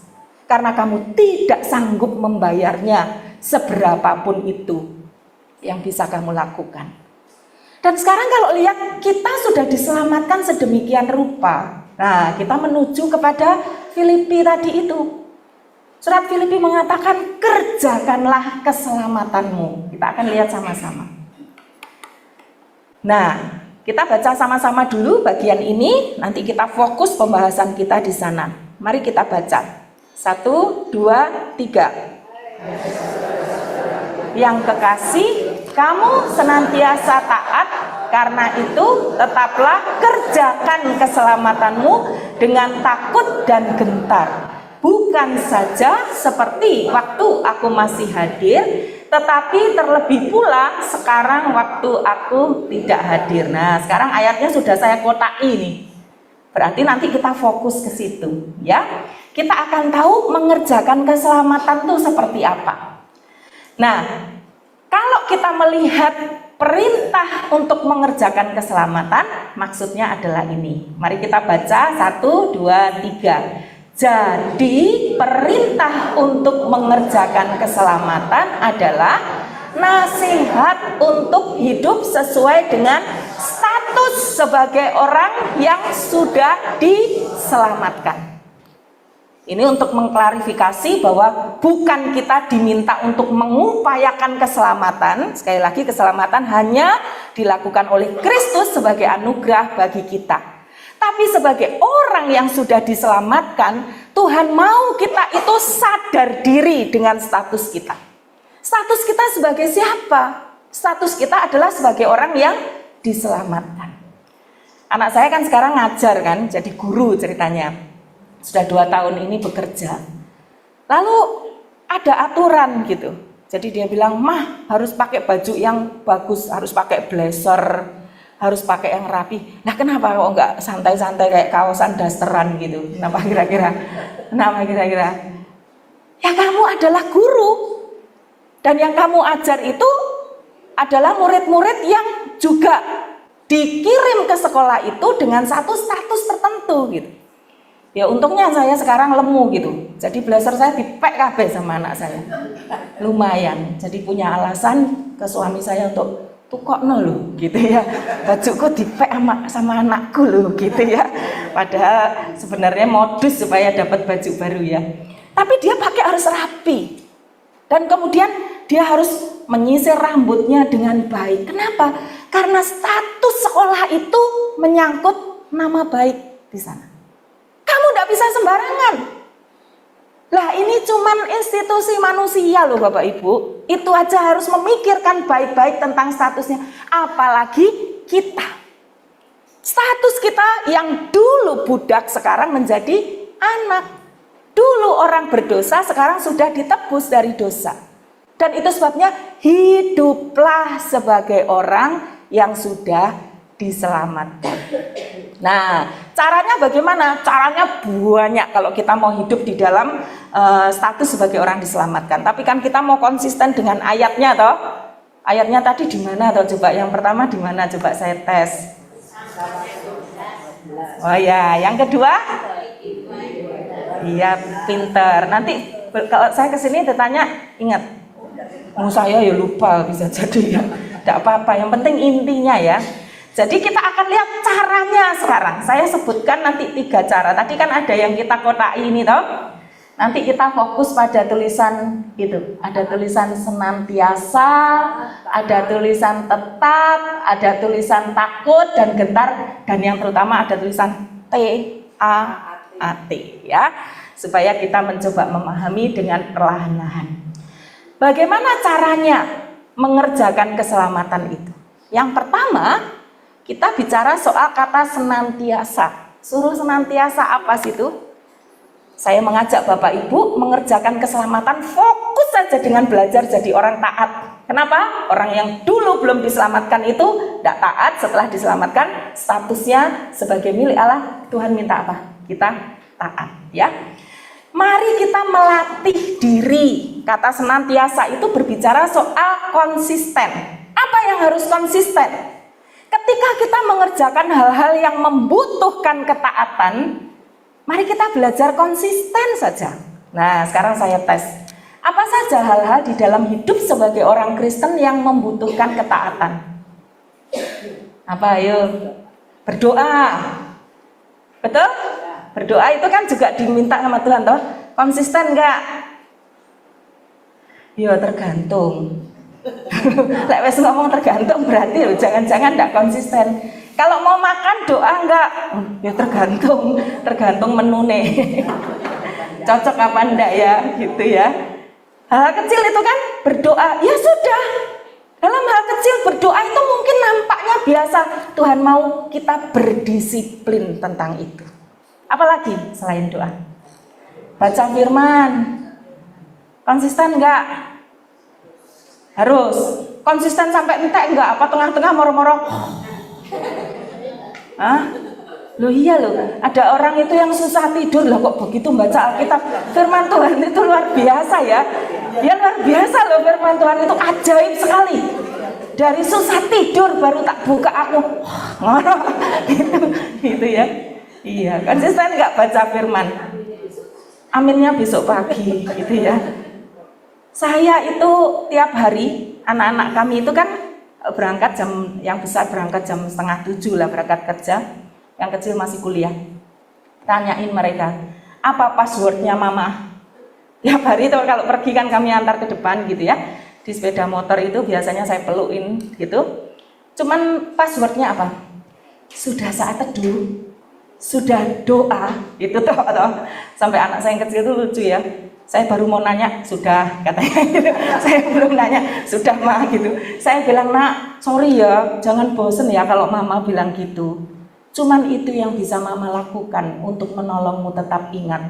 karena kamu tidak sanggup membayarnya seberapapun itu. yang bisa kamu lakukan? Dan sekarang kalau lihat kita sudah diselamatkan sedemikian rupa. Nah, kita menuju kepada Filipi tadi itu. Surat Filipi mengatakan kerjakanlah keselamatanmu. Kita akan lihat sama-sama. Nah, kita baca sama-sama dulu bagian ini, nanti kita fokus pembahasan kita di sana. Mari kita baca. 1, 2, 3. Yang kekasih, kamu senantiasa taat, karena itu tetaplah kerjakan keselamatanmu dengan takut dan gentar. Bukan saja seperti waktu aku masih hadir, tetapi terlebih pula sekarang waktu aku tidak hadir. Nah, sekarang ayatnya sudah saya kotai nih. Berarti nanti kita fokus ke situ, ya. Kita akan tahu mengerjakan keselamatan itu seperti apa. Nah, kalau kita melihat perintah untuk mengerjakan keselamatan, maksudnya adalah ini. Mari kita baca 1, 2, 3. Jadi perintah untuk mengerjakan keselamatan adalah nasihat untuk hidup sesuai dengan status sebagai orang yang sudah diselamatkan. Ini untuk mengklarifikasi bahwa bukan kita diminta untuk mengupayakan keselamatan. Sekali lagi, keselamatan hanya dilakukan oleh Kristus sebagai anugerah bagi kita. Tapi sebagai orang yang sudah diselamatkan, Tuhan mau kita itu sadar diri dengan status kita. Status kita sebagai siapa? Status kita adalah sebagai orang yang diselamatkan. Anak saya kan sekarang ngajar kan, jadi guru ceritanya. Sudah 2 tahun ini bekerja. Lalu ada aturan gitu. Jadi dia bilang, "Mah, harus pakai baju yang bagus, harus pakai blazer, harus pakai yang rapi." Nah, kenapa kok enggak santai-santai kayak kaosan dasteran gitu? Kenapa kira-kira? Ya, kamu adalah guru. Dan yang kamu ajar itu adalah murid-murid yang juga dikirim ke sekolah itu dengan satu status tertentu gitu. Ya, untungnya saya sekarang lemu gitu. Jadi blazer saya dipek kabeh sama anak saya. Lumayan. Jadi punya alasan ke suami saya untuk tukokno lho gitu ya, bajuku dipek sama anakku lho gitu ya. Padahal sebenarnya modus supaya dapat baju baru ya. Tapi dia pakai harus rapi. Dan kemudian dia harus menyisir rambutnya dengan baik. Kenapa? Karena status sekolah itu menyangkut nama baik di sana. Kamu tidak bisa sembarangan. Lah, ini cuman institusi manusia loh Bapak Ibu. Itu aja harus memikirkan baik-baik tentang statusnya. Apalagi kita. Status kita yang dulu budak sekarang menjadi anak. Dulu orang berdosa sekarang sudah ditebus dari dosa. Dan itu sebabnya hiduplah sebagai orang yang sudah diselamatkan. Nah, caranya bagaimana? Caranya banyak kalau kita mau hidup di dalam status sebagai orang diselamatkan. Tapi kan kita mau konsisten dengan ayatnya toh. Ayatnya tadi di mana toh? Coba yang pertama di mana? Coba saya tes. Oh ya, yang kedua? Iya, pinter. Nanti kalau saya kesini ditanya, ingat. Saya ya lupa bisa jadi ya. Tidak apa-apa, yang penting intinya ya. Jadi kita akan lihat caranya sekarang. Saya sebutkan nanti 3 cara. Tadi kan ada yang kita kotak ini toh. Nanti kita fokus pada tulisan itu. Ada tulisan senantiasa, ada tulisan tetap, ada tulisan takut dan gentar, dan yang terutama ada tulisan TAAT ya. Supaya kita mencoba memahami dengan perlahan-lahan. Bagaimana caranya mengerjakan keselamatan itu? Yang pertama, kita bicara soal kata senantiasa. Suruh senantiasa apa sih itu? Saya mengajak Bapak Ibu mengerjakan keselamatan, fokus saja dengan belajar jadi orang taat. Kenapa? Orang yang dulu belum diselamatkan itu tidak taat, setelah diselamatkan statusnya sebagai milik Allah. Tuhan minta apa? Kita taat ya. Mari kita melatih diri. Kata senantiasa itu berbicara soal konsisten. Apa yang harus konsisten? Ketika kita mengerjakan hal-hal yang membutuhkan ketaatan, mari kita belajar konsisten saja. Nah, sekarang saya tes. Apa saja hal-hal di dalam hidup sebagai orang Kristen yang membutuhkan ketaatan? Apa ayo? Berdoa. Betul? Berdoa itu kan juga diminta sama Tuhan toh. Konsisten enggak? Ya tergantung. Lek wes ngomong tergantung berarti loh, jangan-jangan enggak konsisten. Kalau mau makan doa enggak? Ya tergantung menu nih. Cocok apa enggak ya, gitu ya. Hal kecil itu kan berdoa, ya sudah. Dalam hal kecil berdoa itu mungkin nampaknya biasa. Tuhan mau kita berdisiplin tentang itu. Apalagi selain doa? Baca firman. Konsisten enggak? Harus. Konsisten sampai entek enggak? Apa tengah-tengah moro-moro? Hah? Loh iya loh, ada orang itu yang susah tidur lah kok begitu baca Alkitab. Firman Tuhan itu luar biasa ya. Ya luar biasa loh firman Tuhan itu ajaib sekali. Dari susah tidur baru tak buka aku. gitu ya. Iya, konsisten nggak baca firman. Aminnya besok pagi gitu ya. Saya itu tiap hari anak-anak kami itu kan berangkat yang besar berangkat jam 6:30 lah berangkat kerja. Yang kecil masih kuliah. Tanyain mereka, apa passwordnya mama? Tiap hari itu kalau pergi kan kami antar ke depan gitu ya. Di sepeda motor itu biasanya saya pelukin gitu. Cuman passwordnya apa? Sudah saat teduh, sudah doa, itu toh. Sampai anak saya yang kecil itu lucu ya. Saya baru mau nanya, sudah katanya gitu. Saya belum nanya, sudah ma gitu. Saya bilang, nak, sorry ya, jangan bosen ya kalau mama bilang gitu. Cuman itu yang bisa mama lakukan untuk menolongmu tetap ingat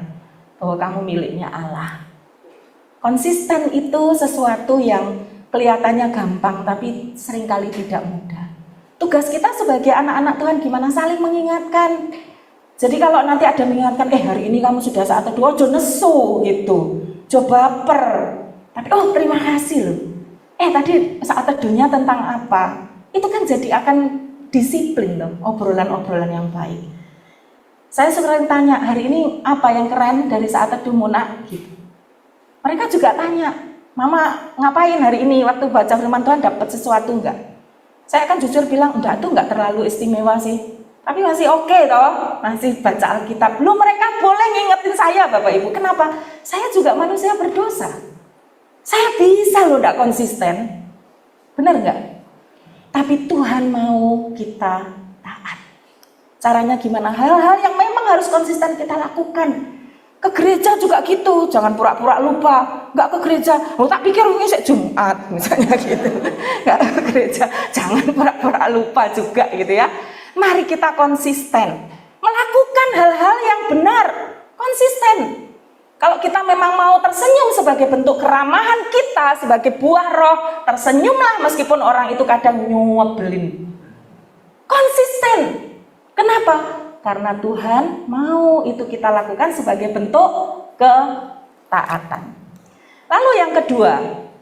bahwa kamu miliknya Allah. Konsisten itu sesuatu yang kelihatannya gampang tapi seringkali tidak mudah. Tugas kita sebagai anak-anak Tuhan gimana? Saling mengingatkan. Jadi kalau nanti ada mengingatkan, hari ini kamu sudah saat teduh, ojo nesu gitu, coba baper. Tapi terima kasih loh. Tadi saat teduhnya tentang apa? Itu kan jadi akan disiplin dong, obrolan-obrolan yang baik. Saya sering tanya, hari ini apa yang keren dari saat teduh Muna? Gitu. Mereka juga tanya, mama ngapain hari ini waktu baca firman Tuhan dapat sesuatu enggak? Saya kan jujur bilang, enggak, itu enggak terlalu istimewa sih. Tapi masih oke toh, masih baca Alkitab. Belum mereka boleh ngingetin saya Bapak Ibu. Kenapa? Saya juga manusia berdosa. Saya bisa loh enggak konsisten. Benar enggak? Tapi Tuhan mau kita taat. Caranya gimana? Hal-hal yang memang harus konsisten kita lakukan. Ke gereja juga gitu, jangan pura-pura lupa. Nggak ke gereja, tak pikir ini Jumat misalnya gitu. Nggak ke gereja, jangan pura-pura lupa juga gitu ya. Mari kita konsisten. Melakukan hal-hal yang benar. Konsisten. Kalau kita memang mau tersenyum sebagai bentuk keramahan kita, sebagai buah roh, tersenyumlah meskipun orang itu kadang nyuebelin. Konsisten. Kenapa? Karena Tuhan mau itu kita lakukan sebagai bentuk ketaatan. Lalu yang kedua,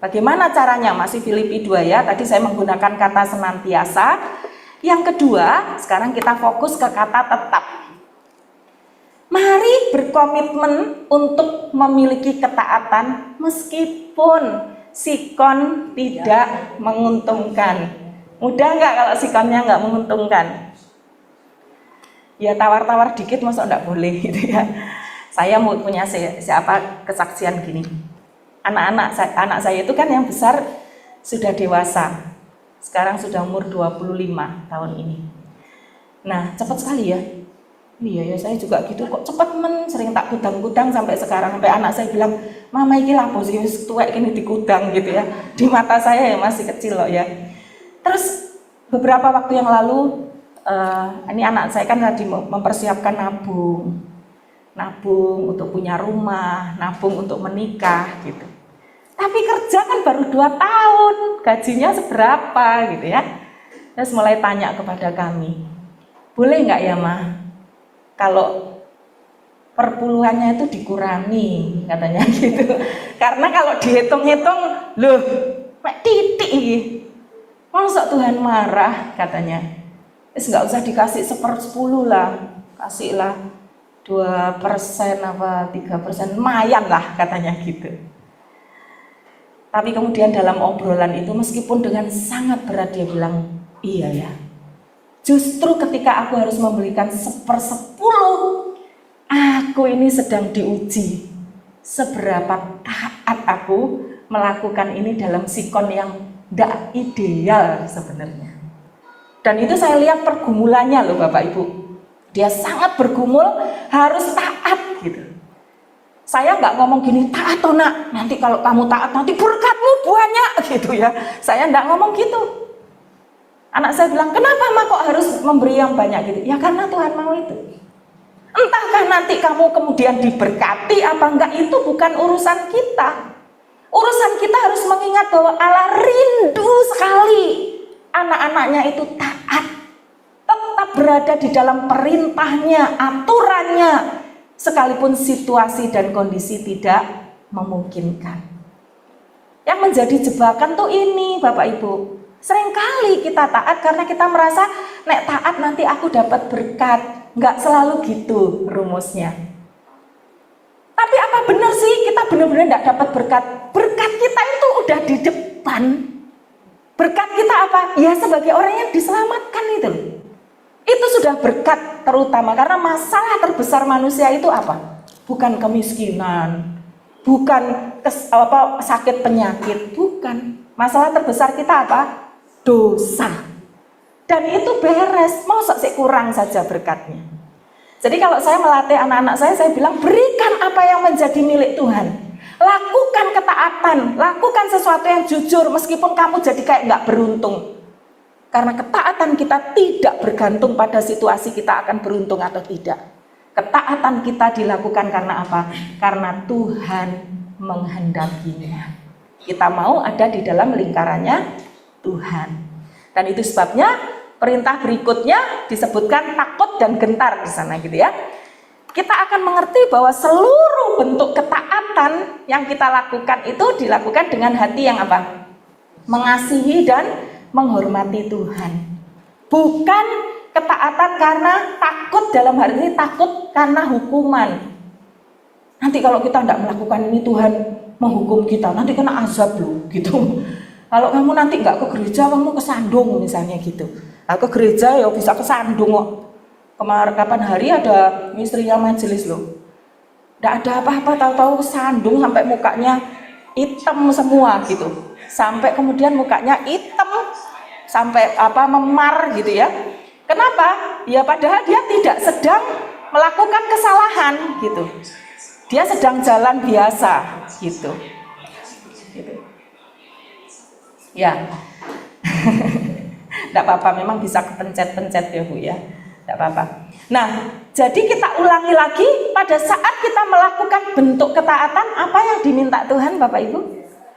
bagaimana caranya? Masih Filipi 2 ya, tadi saya menggunakan kata senantiasa. Yang kedua, sekarang kita fokus ke kata tetap. Mari berkomitmen untuk memiliki ketaatan meskipun sikon tidak menguntungkan. Mudah nggak kalau sikonnya nggak menguntungkan? Ya tawar-tawar dikit masa nggak boleh gitu ya. Saya mau punya kesaksian gini. Anak saya itu kan yang besar sudah dewasa. Sekarang sudah umur 25 tahun ini. Nah cepat sekali ya. Iya ya saya juga gitu kok cepat sering tak kudang-kudang sampai sekarang, sampai anak saya bilang, mama iki lapo sih tuwek kene dikudang gitu ya. Di mata saya ya masih kecil loh ya. Terus beberapa waktu yang lalu ini anak saya kan lagi mempersiapkan nabung untuk punya rumah, nabung untuk menikah gitu. Tapi kerja kan baru 2 tahun, gajinya seberapa gitu ya. Terus mulai tanya kepada kami, boleh nggak ya Ma? Kalau perpuluhannya itu dikurangi katanya gitu. Karena kalau dihitung-hitung, loh, mek titik. Masa Tuhan marah katanya. Nggak usah dikasih 1/10 lah, kasihlah 2% apa 3%, lumayan lah katanya gitu. Tapi kemudian dalam obrolan itu meskipun dengan sangat berat dia bilang, iya ya. Justru ketika aku harus memberikan 1/10, aku ini sedang diuji. Seberapa taat aku melakukan ini dalam sikon yang tidak ideal sebenarnya. Dan itu saya lihat pergumulannya loh Bapak Ibu. Dia sangat bergumul, harus taat gitu. Saya nggak ngomong gini, taat toh nak, nanti kalau kamu taat nanti berkatmu banyak gitu ya. Saya nggak ngomong gitu. Anak saya bilang, kenapa mak kok harus memberi yang banyak gitu? Ya karena Tuhan mau itu. Entahkah nanti kamu kemudian diberkati apa enggak, itu bukan urusan kita. Urusan kita harus mengingat bahwa Allah rindu sekali anak-anaknya itu taat, tetap berada di dalam perintahnya, aturannya, sekalipun situasi dan kondisi tidak memungkinkan. Yang menjadi jebakan tuh ini Bapak Ibu. Seringkali kita taat karena kita merasa nek taat nanti aku dapat berkat. Nggak selalu gitu rumusnya. Tapi apa benar sih kita benar-benar nggak dapat berkat? Berkat kita itu udah di depan. Berkat kita apa? Ya sebagai orang yang diselamatkan itu. Itu sudah berkat terutama karena masalah terbesar manusia itu apa? Bukan kemiskinan, bukan sakit penyakit, bukan. Masalah terbesar kita apa? Dosa. Dan itu beres, masa sih kurang saja berkatnya. Jadi kalau saya melatih anak-anak saya bilang berikan apa yang menjadi milik Tuhan. Lakukan ketaatan, lakukan sesuatu yang jujur meskipun kamu jadi kayak nggak beruntung. Karena ketaatan kita tidak bergantung pada situasi kita akan beruntung atau tidak. Ketaatan kita dilakukan karena apa? Karena Tuhan menghendakinya. Kita mau ada di dalam lingkarannya Tuhan. Dan itu sebabnya perintah berikutnya disebutkan takut dan gentar di sana gitu ya. Kita akan mengerti bahwa seluruh bentuk ketaatan yang kita lakukan itu dilakukan dengan hati yang apa? Mengasihi dan menghormati Tuhan. Bukan ketaatan karena takut, dalam hal ini takut karena hukuman. Nanti kalau kita tidak melakukan ini Tuhan menghukum kita, nanti kena azab loh gitu. Kalau kamu nanti nggak ke gereja, kamu kesandung misalnya gitu. Nah, ke gereja ya bisa kesandung kok. Kemarin kapan hari ada istrinya majelis loh. Nggak ada apa-apa, tahu-tahu kesandung sampai mukanya hitam semua gitu. Sampai kemudian mukanya hitam, sampai memar gitu ya. Kenapa? Ya padahal dia tidak sedang melakukan kesalahan gitu. Dia sedang jalan biasa gitu. Ya, tidak apa-apa, memang bisa kepencet-pencet ya Bu ya, tidak apa-apa. Nah, jadi kita ulangi lagi pada saat kita melakukan bentuk ketaatan, apa yang diminta Tuhan Bapak Ibu?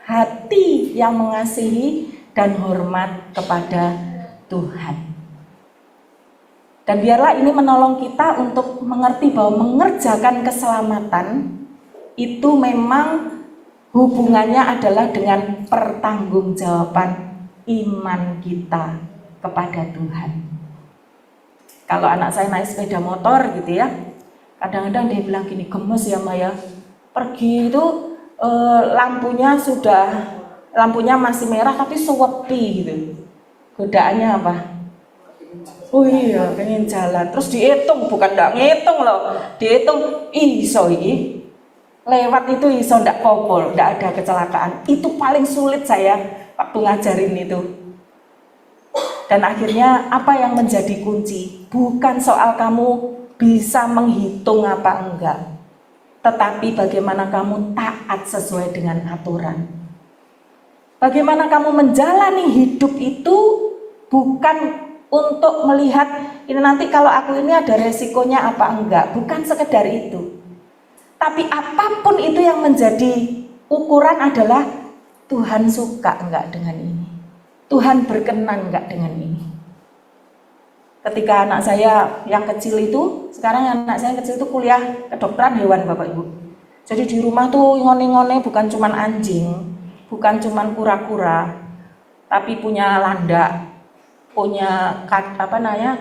Hati yang mengasihi dan hormat kepada Tuhan. Dan biarlah ini menolong kita untuk mengerti bahwa mengerjakan keselamatan itu memang hubungannya adalah dengan pertanggungjawaban iman kita kepada Tuhan. Kalau anak saya naik sepeda motor gitu ya, kadang-kadang dia bilang gini, gemes ya Maya, pergi itu lampunya masih merah tapi sewepi gitu. Godaannya apa? Oh iya, pengen jalan. Terus dihitung, bukan nggak ngitung loh, dihitung iso iki. Lewat itu iso ndak popol, ndak ada kecelakaan. Itu paling sulit saya waktu ngajarin itu. Dan akhirnya apa yang menjadi kunci? Bukan soal kamu bisa menghitung apa enggak, tetapi bagaimana kamu taat sesuai dengan aturan. Bagaimana kamu menjalani hidup itu bukan untuk melihat ini nanti kalau aku ini ada resikonya apa enggak, bukan sekedar itu. Tapi apapun itu yang menjadi ukuran adalah Tuhan suka enggak dengan ini, Tuhan berkenan enggak dengan ini. Ketika anak saya yang kecil itu, sekarang anak saya yang kecil itu kuliah kedokteran hewan Bapak Ibu. Jadi di rumah tuh ngone-ngone bukan cuman anjing, bukan cuman kura-kura, tapi punya landak, punya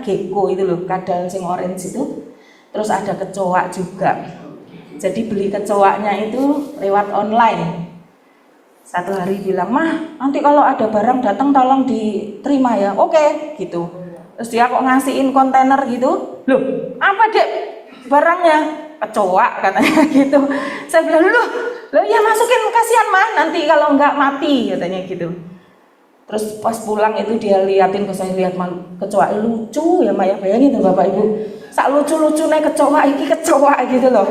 gecko itu loh, kadal sing orange itu. Terus ada kecoa juga. Jadi beli kecoaknya itu lewat online. Satu hari bilang, "Mah, nanti kalau ada barang datang tolong diterima ya." Oke, gitu. Terus dia kok ngasihin kontainer gitu. Loh, apa Dek barangnya? Kecoa katanya gitu. Saya bilang, loh ya masukin, kasihan Mah, nanti kalau enggak mati katanya gitu. Terus pas pulang itu dia liatin ke saya, lihat kecoa lucu ya Mah ya, bayangin tuh Bapak Ibu. Sak lucu-lucunya kecoa, iki kecoa gitu loh.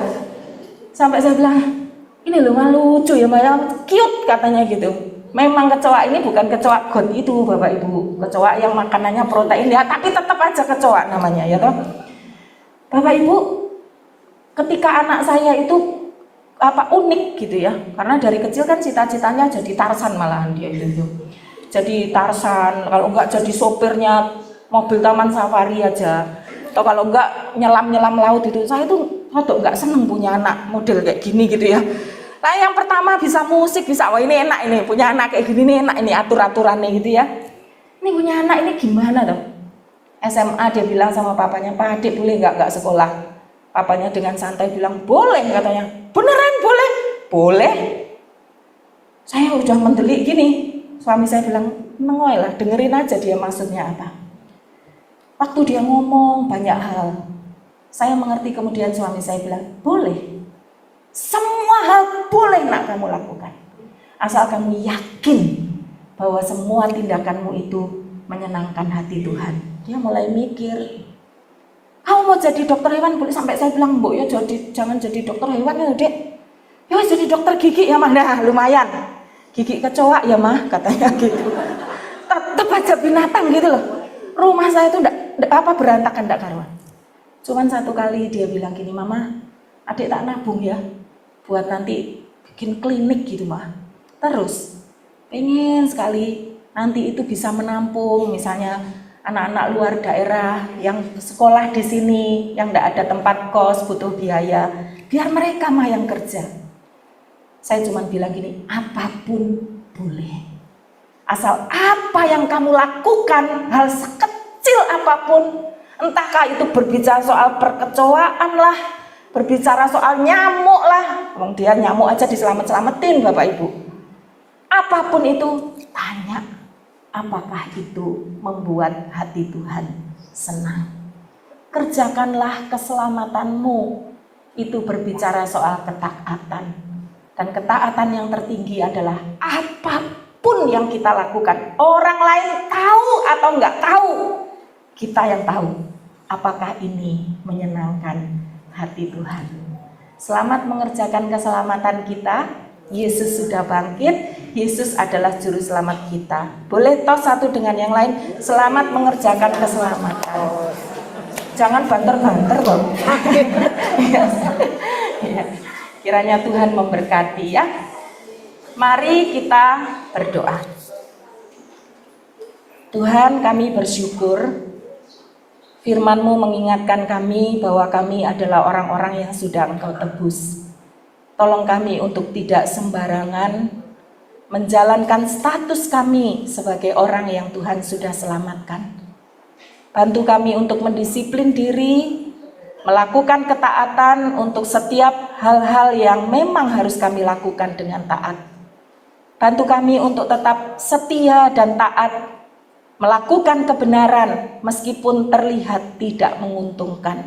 Sampai saya bilang, ini loh Mah lucu ya Mah ya, cute katanya gitu. Memang kecoa ini bukan kecoa god itu Bapak Ibu, kecoa yang makanannya protein ya, tapi tetap aja kecoa namanya ya toh. Bapak Ibu, ketika anak saya itu unik gitu ya, karena dari kecil kan cita-citanya jadi Tarsan, malahan dia itu jadi Tarsan, kalau enggak jadi sopirnya mobil taman safari aja, atau kalau enggak nyelam laut itu. Saya tuh enggak seneng punya anak model kayak gini gitu ya. Nah yang pertama bisa musik, bisa, wah ini enak, ini punya anak kayak gini nih enak, ini atur-aturannya gitu ya. Ini punya anak ini gimana dong? SMA dia bilang sama papanya, "Pak, Adik boleh nggak sekolah?" Papanya dengan santai bilang, "Boleh," katanya. "Beneran boleh?" "Boleh." Saya udah mendelik gini, suami saya bilang, "Nengoy lah, dengerin aja dia maksudnya apa." Waktu dia ngomong banyak hal, saya mengerti. Kemudian suami saya bilang, "Boleh, semua hal boleh nak kamu lakukan, asal kamu yakin bahwa semua tindakanmu itu menyenangkan hati Tuhan." Dia mulai mikir, "Kamu mau jadi dokter hewan?" Boleh. Sampai saya bilang, "Bu ya jangan jadi dokter hewan ya Dek, ya jadi dokter gigi ya Mah." Nah lumayan, gigi kecoa ya Mah katanya gitu. Tetap aja binatang gitu loh. Rumah saya itu enggak berantakan, enggak karuan. Cuman satu kali dia bilang gini, "Mama, Adik tak nabung ya buat nanti bikin klinik gitu Mah. Terus pengen sekali nanti itu bisa menampung misalnya anak-anak luar daerah yang sekolah di sini, yang enggak ada tempat kos, butuh biaya, biar mereka Mah yang kerja." Saya cuma bilang gini, apapun boleh, asal apa yang kamu lakukan, hal sekecil apapun, entahkah itu berbicara soal perkecoaan lah, berbicara soal nyamuk lah, kemudian nyamuk aja diselamet-selamatin Bapak Ibu, apapun itu, tanya apakah itu membuat hati Tuhan senang. Kerjakanlah keselamatanmu, itu berbicara soal ketaatan. Dan ketaatan yang tertinggi adalah apapun yang kita lakukan, orang lain tahu atau enggak tahu, kita yang tahu apakah ini menyenangkan hati Tuhan. Selamat mengerjakan keselamatan kita. Yesus sudah bangkit, Yesus adalah juru selamat kita. Boleh tos satu dengan yang lain, selamat mengerjakan keselamatan. Jangan banter-banter dong. Kiranya Tuhan memberkati ya. Mari kita berdoa. Tuhan, kami bersyukur firman-Mu mengingatkan kami bahwa kami adalah orang-orang yang sudah Engkau tebus. Tolong kami untuk tidak sembarangan menjalankan status kami sebagai orang yang Tuhan sudah selamatkan. Bantu kami untuk mendisiplin diri, melakukan ketaatan untuk setiap hal-hal yang memang harus kami lakukan dengan taat. Bantu kami untuk tetap setia dan taat, melakukan kebenaran meskipun terlihat tidak menguntungkan.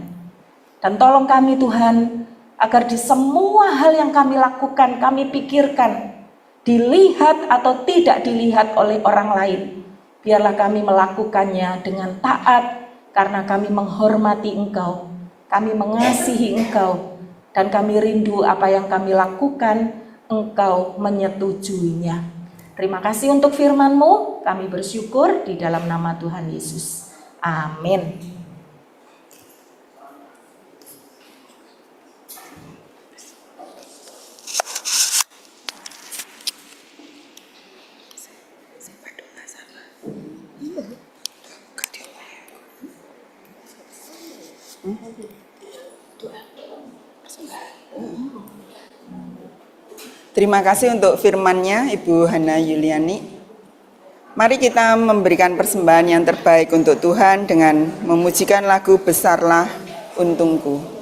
Dan tolong kami Tuhan, agar di semua hal yang kami lakukan, kami pikirkan, dilihat atau tidak dilihat oleh orang lain, biarlah kami melakukannya dengan taat, karena kami menghormati Engkau. Kami mengasihi Engkau, dan kami rindu apa yang kami lakukan, Engkau menyetujuinya. Terima kasih untuk firman-Mu, kami bersyukur di dalam nama Tuhan Yesus. Amin. Terima kasih untuk firman-Nya Ibu Hana Yuliani. Mari kita memberikan persembahan yang terbaik untuk Tuhan dengan memujikan lagu Besarlah Untungku.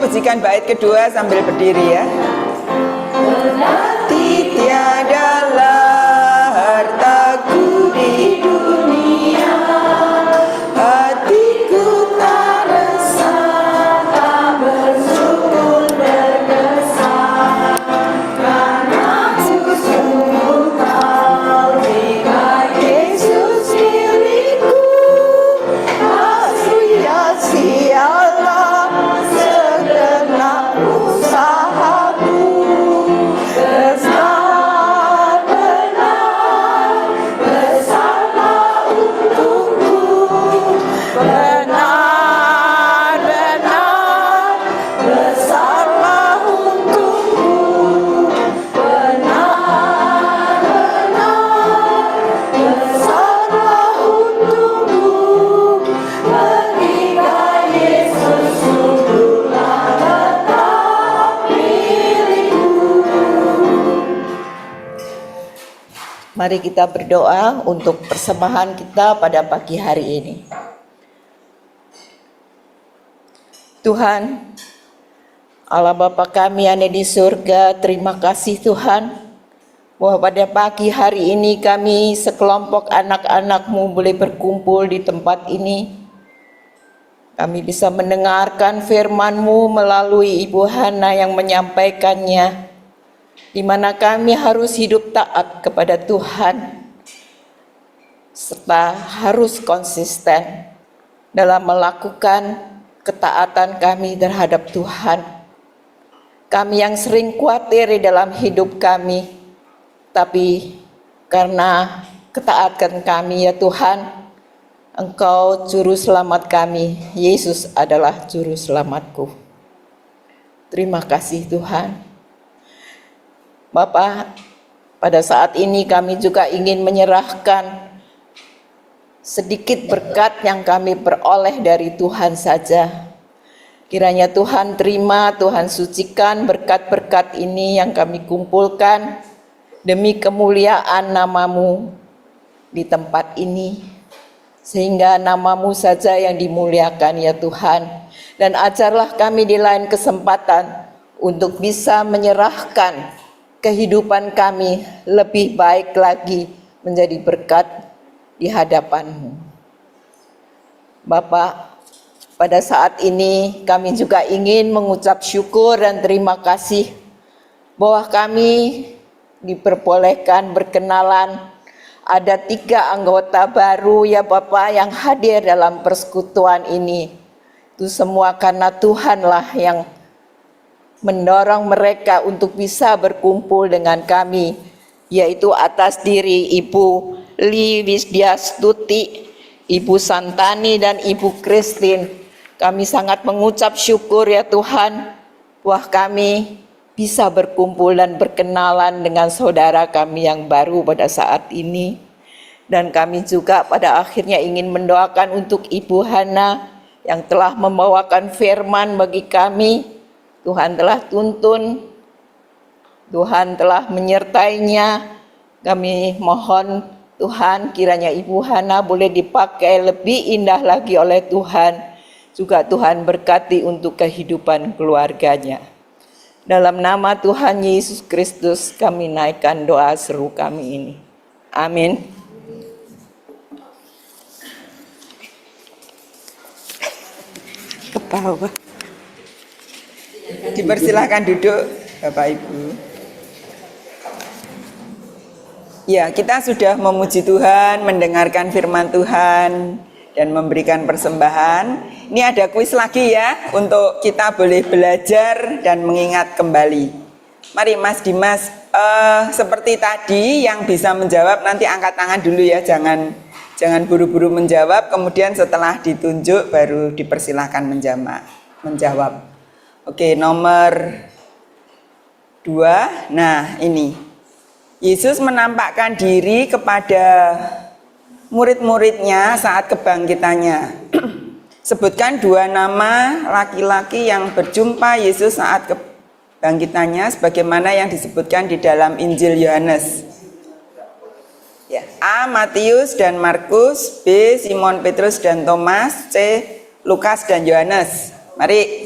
memujikan bait kedua sambil berdiri ya. Tiadalah hartaku di dunia, hatiku tak resah, tak bersyukur berkesan, karena sungguh Kau jika Yesus milikku, tak sia-sialah segenap usahaku. Mari kita berdoa untuk persembahan kita pada pagi hari ini. Tuhan, Allah Bapa kami yang ada di surga, terima kasih Tuhan, bahwa pada pagi hari ini kami sekelompok anak-anak-Mu boleh berkumpul di tempat ini. Kami bisa mendengarkan firman-Mu melalui Ibu Hana yang menyampaikannya, di mana kami harus hidup taat kepada Tuhan, serta harus konsisten dalam melakukan ketaatan kami terhadap Tuhan. Kami yang sering khawatir di dalam hidup kami, tapi karena ketaatan kami ya Tuhan, Engkau juru selamat kami, Yesus adalah juru selamatku. Terima kasih Tuhan. Bapak, pada saat ini kami juga ingin menyerahkan sedikit berkat yang kami peroleh dari Tuhan saja. Kiranya Tuhan terima, Tuhan sucikan berkat-berkat ini yang kami kumpulkan demi kemuliaan nama-Mu di tempat ini. Sehingga nama-Mu saja yang dimuliakan ya Tuhan. Dan ajarlah kami di lain kesempatan untuk bisa menyerahkan kehidupan kami lebih baik lagi menjadi berkat di hadapan-Mu. Bapak, pada saat ini kami juga ingin mengucap syukur dan terima kasih bahwa kami diperbolehkan berkenalan. Ada 3 anggota baru ya Bapak yang hadir dalam persekutuan ini. Itu semua karena Tuhanlah yang mendorong mereka untuk bisa berkumpul dengan kami, yaitu atas diri Ibu Li Wisdiastuti, Ibu Santani dan Ibu Christine. Kami sangat mengucap syukur ya Tuhan, bahwa kami bisa berkumpul dan berkenalan dengan saudara kami yang baru pada saat ini. Dan kami juga pada akhirnya ingin mendoakan untuk Ibu Hana yang telah membawakan firman bagi kami. Tuhan telah tuntun, Tuhan telah menyertainya. Kami mohon Tuhan kiranya Ibu Hana boleh dipakai lebih indah lagi oleh Tuhan. Juga Tuhan berkati untuk kehidupan keluarganya. Dalam nama Tuhan Yesus Kristus kami naikkan doa seru kami ini. Amin. Ketawa. Dipersilahkan duduk Bapak Ibu. Ya, kita sudah memuji Tuhan, mendengarkan firman Tuhan, dan memberikan persembahan. Ini ada kuis lagi ya, untuk kita boleh belajar dan mengingat kembali. Mari Mas Dimas, seperti tadi yang bisa menjawab nanti angkat tangan dulu ya, jangan buru-buru menjawab, kemudian setelah ditunjuk baru dipersilahkan menjawab. Oke, nomor 2. Nah, ini. Yesus menampakkan diri kepada murid-muridnya saat kebangkitannya. Sebutkan 2 nama laki-laki yang berjumpa Yesus saat kebangkitannya sebagaimana yang disebutkan di dalam Injil Yohanes. Ya, A. Matius dan Markus, B. Simon Petrus dan Thomas, C. Lukas dan Yohanes. Mari.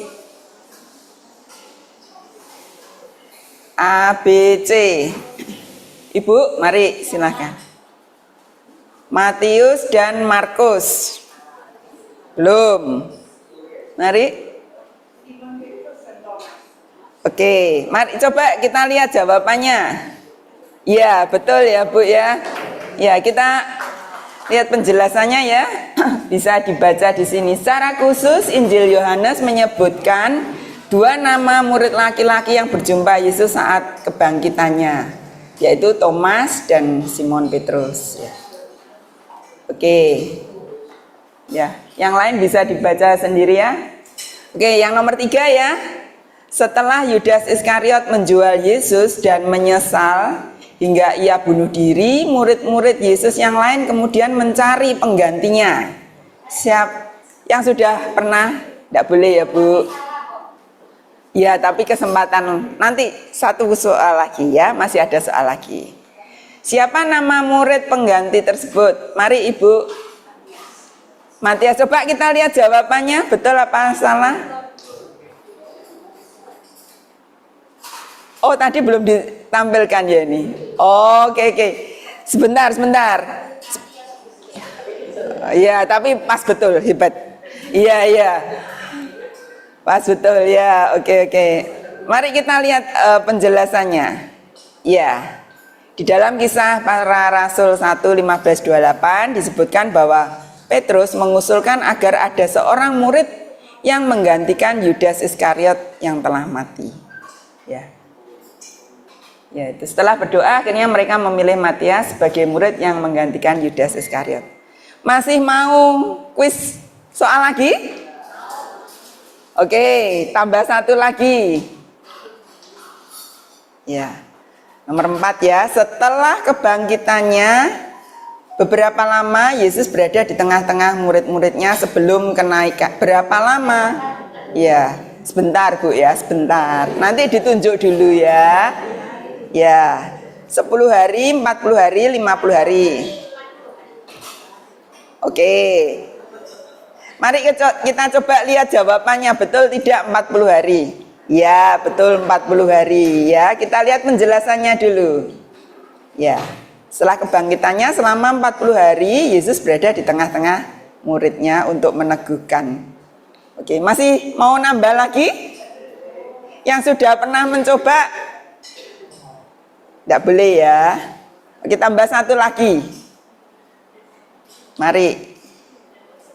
A, B, C. Ibu, mari silakan. Matius dan Markus. Belum. Mari. Oke, mari coba kita lihat jawabannya. Iya, betul ya Bu ya. Ya, kita lihat penjelasannya ya. Bisa dibaca di sini. Secara khusus Injil Yohanes menyebutkan dua nama murid laki-laki yang berjumpa Yesus saat kebangkitannya, yaitu Thomas dan Simon Petrus. Ya. Oke. Ya, yang lain bisa dibaca sendiri ya. Oke, yang nomor 3 ya. Setelah Yudas Iskariot menjual Yesus dan menyesal hingga ia bunuh diri, murid-murid Yesus yang lain kemudian mencari penggantinya. Siap yang sudah pernah? Tidak boleh ya Bu. Ya, tapi kesempatan nanti satu soal lagi ya, masih ada soal lagi. Siapa nama murid pengganti tersebut? Mari Ibu Matias, coba kita lihat jawabannya, betul apa salah? Oh, tadi belum ditampilkan ya ini. Oke. Sebentar. Iya, tapi pas betul, hebat. Iya. Pas betul ya. Oke. Mari kita lihat penjelasannya. Ya. Di dalam Kisah Para Rasul 1:15-28 disebutkan bahwa Petrus mengusulkan agar ada seorang murid yang menggantikan Yudas Iskariot yang telah mati. Ya, itu setelah berdoa akhirnya mereka memilih Matias sebagai murid yang menggantikan Yudas Iskariot. Masih mau kuis soal lagi? Oke, tambah satu lagi. Ya, nomor 4 ya. Setelah kebangkitannya, beberapa lama Yesus berada di tengah-tengah murid-muridnya sebelum kenaikan. Berapa lama? Ya, sebentar Bu ya, sebentar. Nanti ditunjuk dulu ya. Ya, 10 hari, 40 hari, 50 hari. Oke. Mari kita coba lihat jawabannya, betul tidak 40 hari? Ya, betul 40 hari. Ya, kita lihat penjelasannya dulu. Ya, setelah kebangkitannya selama 40 hari, Yesus berada di tengah-tengah muridnya untuk meneguhkan. Oke, masih mau nambah lagi? Yang sudah pernah mencoba? Tidak boleh ya. Oke, tambah satu lagi. Mari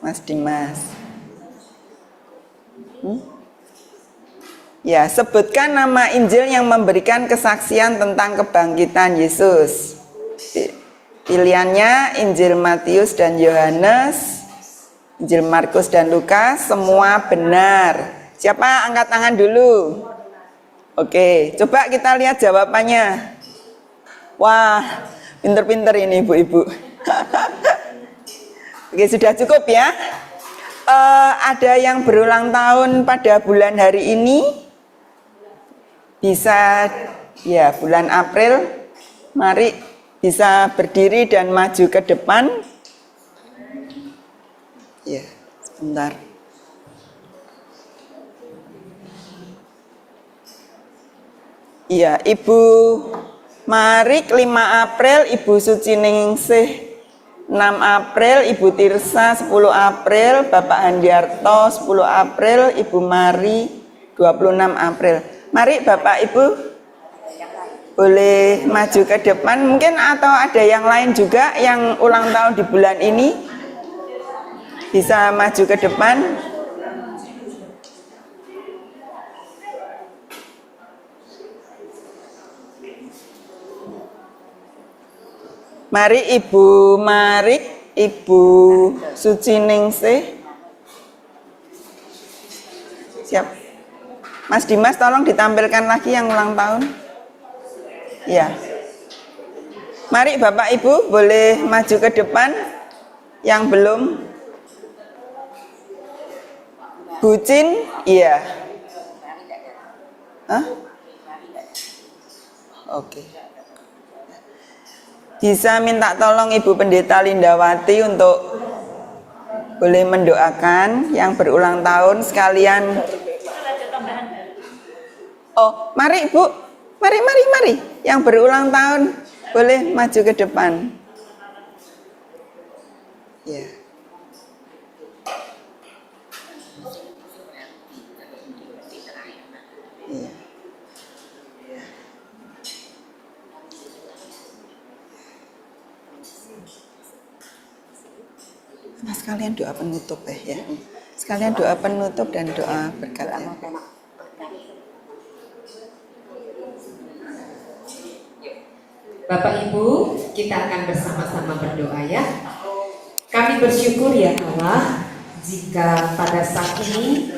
Mas Dimas. Ya, sebutkan nama Injil yang memberikan kesaksian tentang kebangkitan Yesus. Pilihannya Injil Matius dan Yohanes, Injil Markus dan Lukas, semua benar. Siapa angkat tangan dulu? Oke, coba kita lihat jawabannya. Wah, pinter-pinter ini ibu-ibu. Oke, sudah cukup ya. Ada yang berulang tahun pada bulan hari ini? Bisa ya, bulan April. Mari bisa berdiri dan maju ke depan. Ya, sebentar. Iya, Ibu Marik 5 April, Ibu Suci Ningsih 6 April, Ibu Tirsa 10 April, Bapak Handiarto 10 April, Ibu Mari 26 April. Mari Bapak Ibu boleh maju ke depan mungkin, atau ada yang lain juga yang ulang tahun di bulan ini bisa maju ke depan. Mari Ibu Marik, Ibu Suci Ningsih. Siap. Mas Dimas tolong ditampilkan lagi yang ulang tahun. Ya. Mari Bapak Ibu boleh maju ke depan yang belum. Bucin, iya. Hah? Oke. Bisa minta tolong Ibu Pendeta Lindawati untuk boleh mendoakan yang berulang tahun sekalian. Oh, mari Ibu. Mari. Yang berulang tahun boleh maju ke depan. Ya. Ya. Nah, sekalian doa penutup ya. Sekalian doa penutup dan doa berkat ya. Bapak Ibu, kita akan bersama-sama berdoa ya. Kami bersyukur ya Allah, jika pada saat ini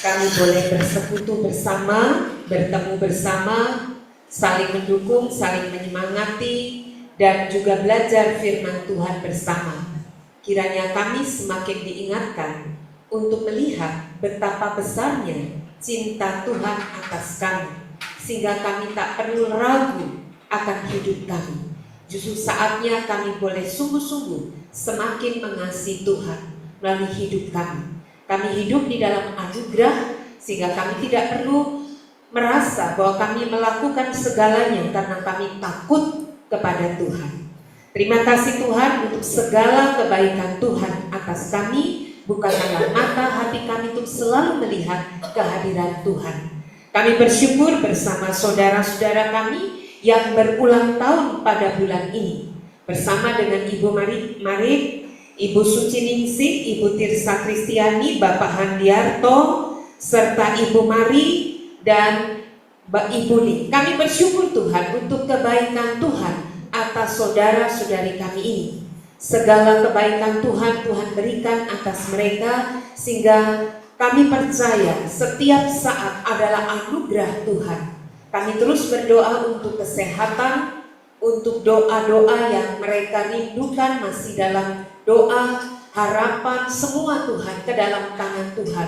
kami boleh bersekutu bersama, bertemu bersama, saling mendukung, saling menyemangati, dan juga belajar firman Tuhan bersama. Kiranya kami semakin diingatkan untuk melihat betapa besarnya cinta Tuhan atas kami, sehingga kami tak perlu ragu akan hidup kami. Justru saatnya kami boleh sungguh-sungguh semakin mengasihi Tuhan melalui hidup kami. Kami hidup di dalam anugerah, sehingga kami tidak perlu merasa bahwa kami melakukan segalanya karena kami takut kepada Tuhan. Terima kasih Tuhan untuk segala kebaikan Tuhan atas kami. Bukanlah mata hati kami untuk selalu melihat kehadiran Tuhan. Kami bersyukur bersama saudara-saudara kami yang berulang tahun pada bulan ini, bersama dengan Ibu Marit, Ibu Suci Ningsih, Ibu Tirsa Kristiani, Bapak Handiarto, serta Ibu Mari dan Mbak Ibu Li. Kami bersyukur Tuhan untuk kebaikan Tuhan atas saudara-saudari kami ini. Segala kebaikan Tuhan berikan atas mereka, sehingga kami percaya setiap saat adalah anugerah Tuhan. Kami terus berdoa untuk kesehatan, untuk doa-doa yang mereka rindukan masih dalam doa, harapan, semua Tuhan ke dalam tangan Tuhan.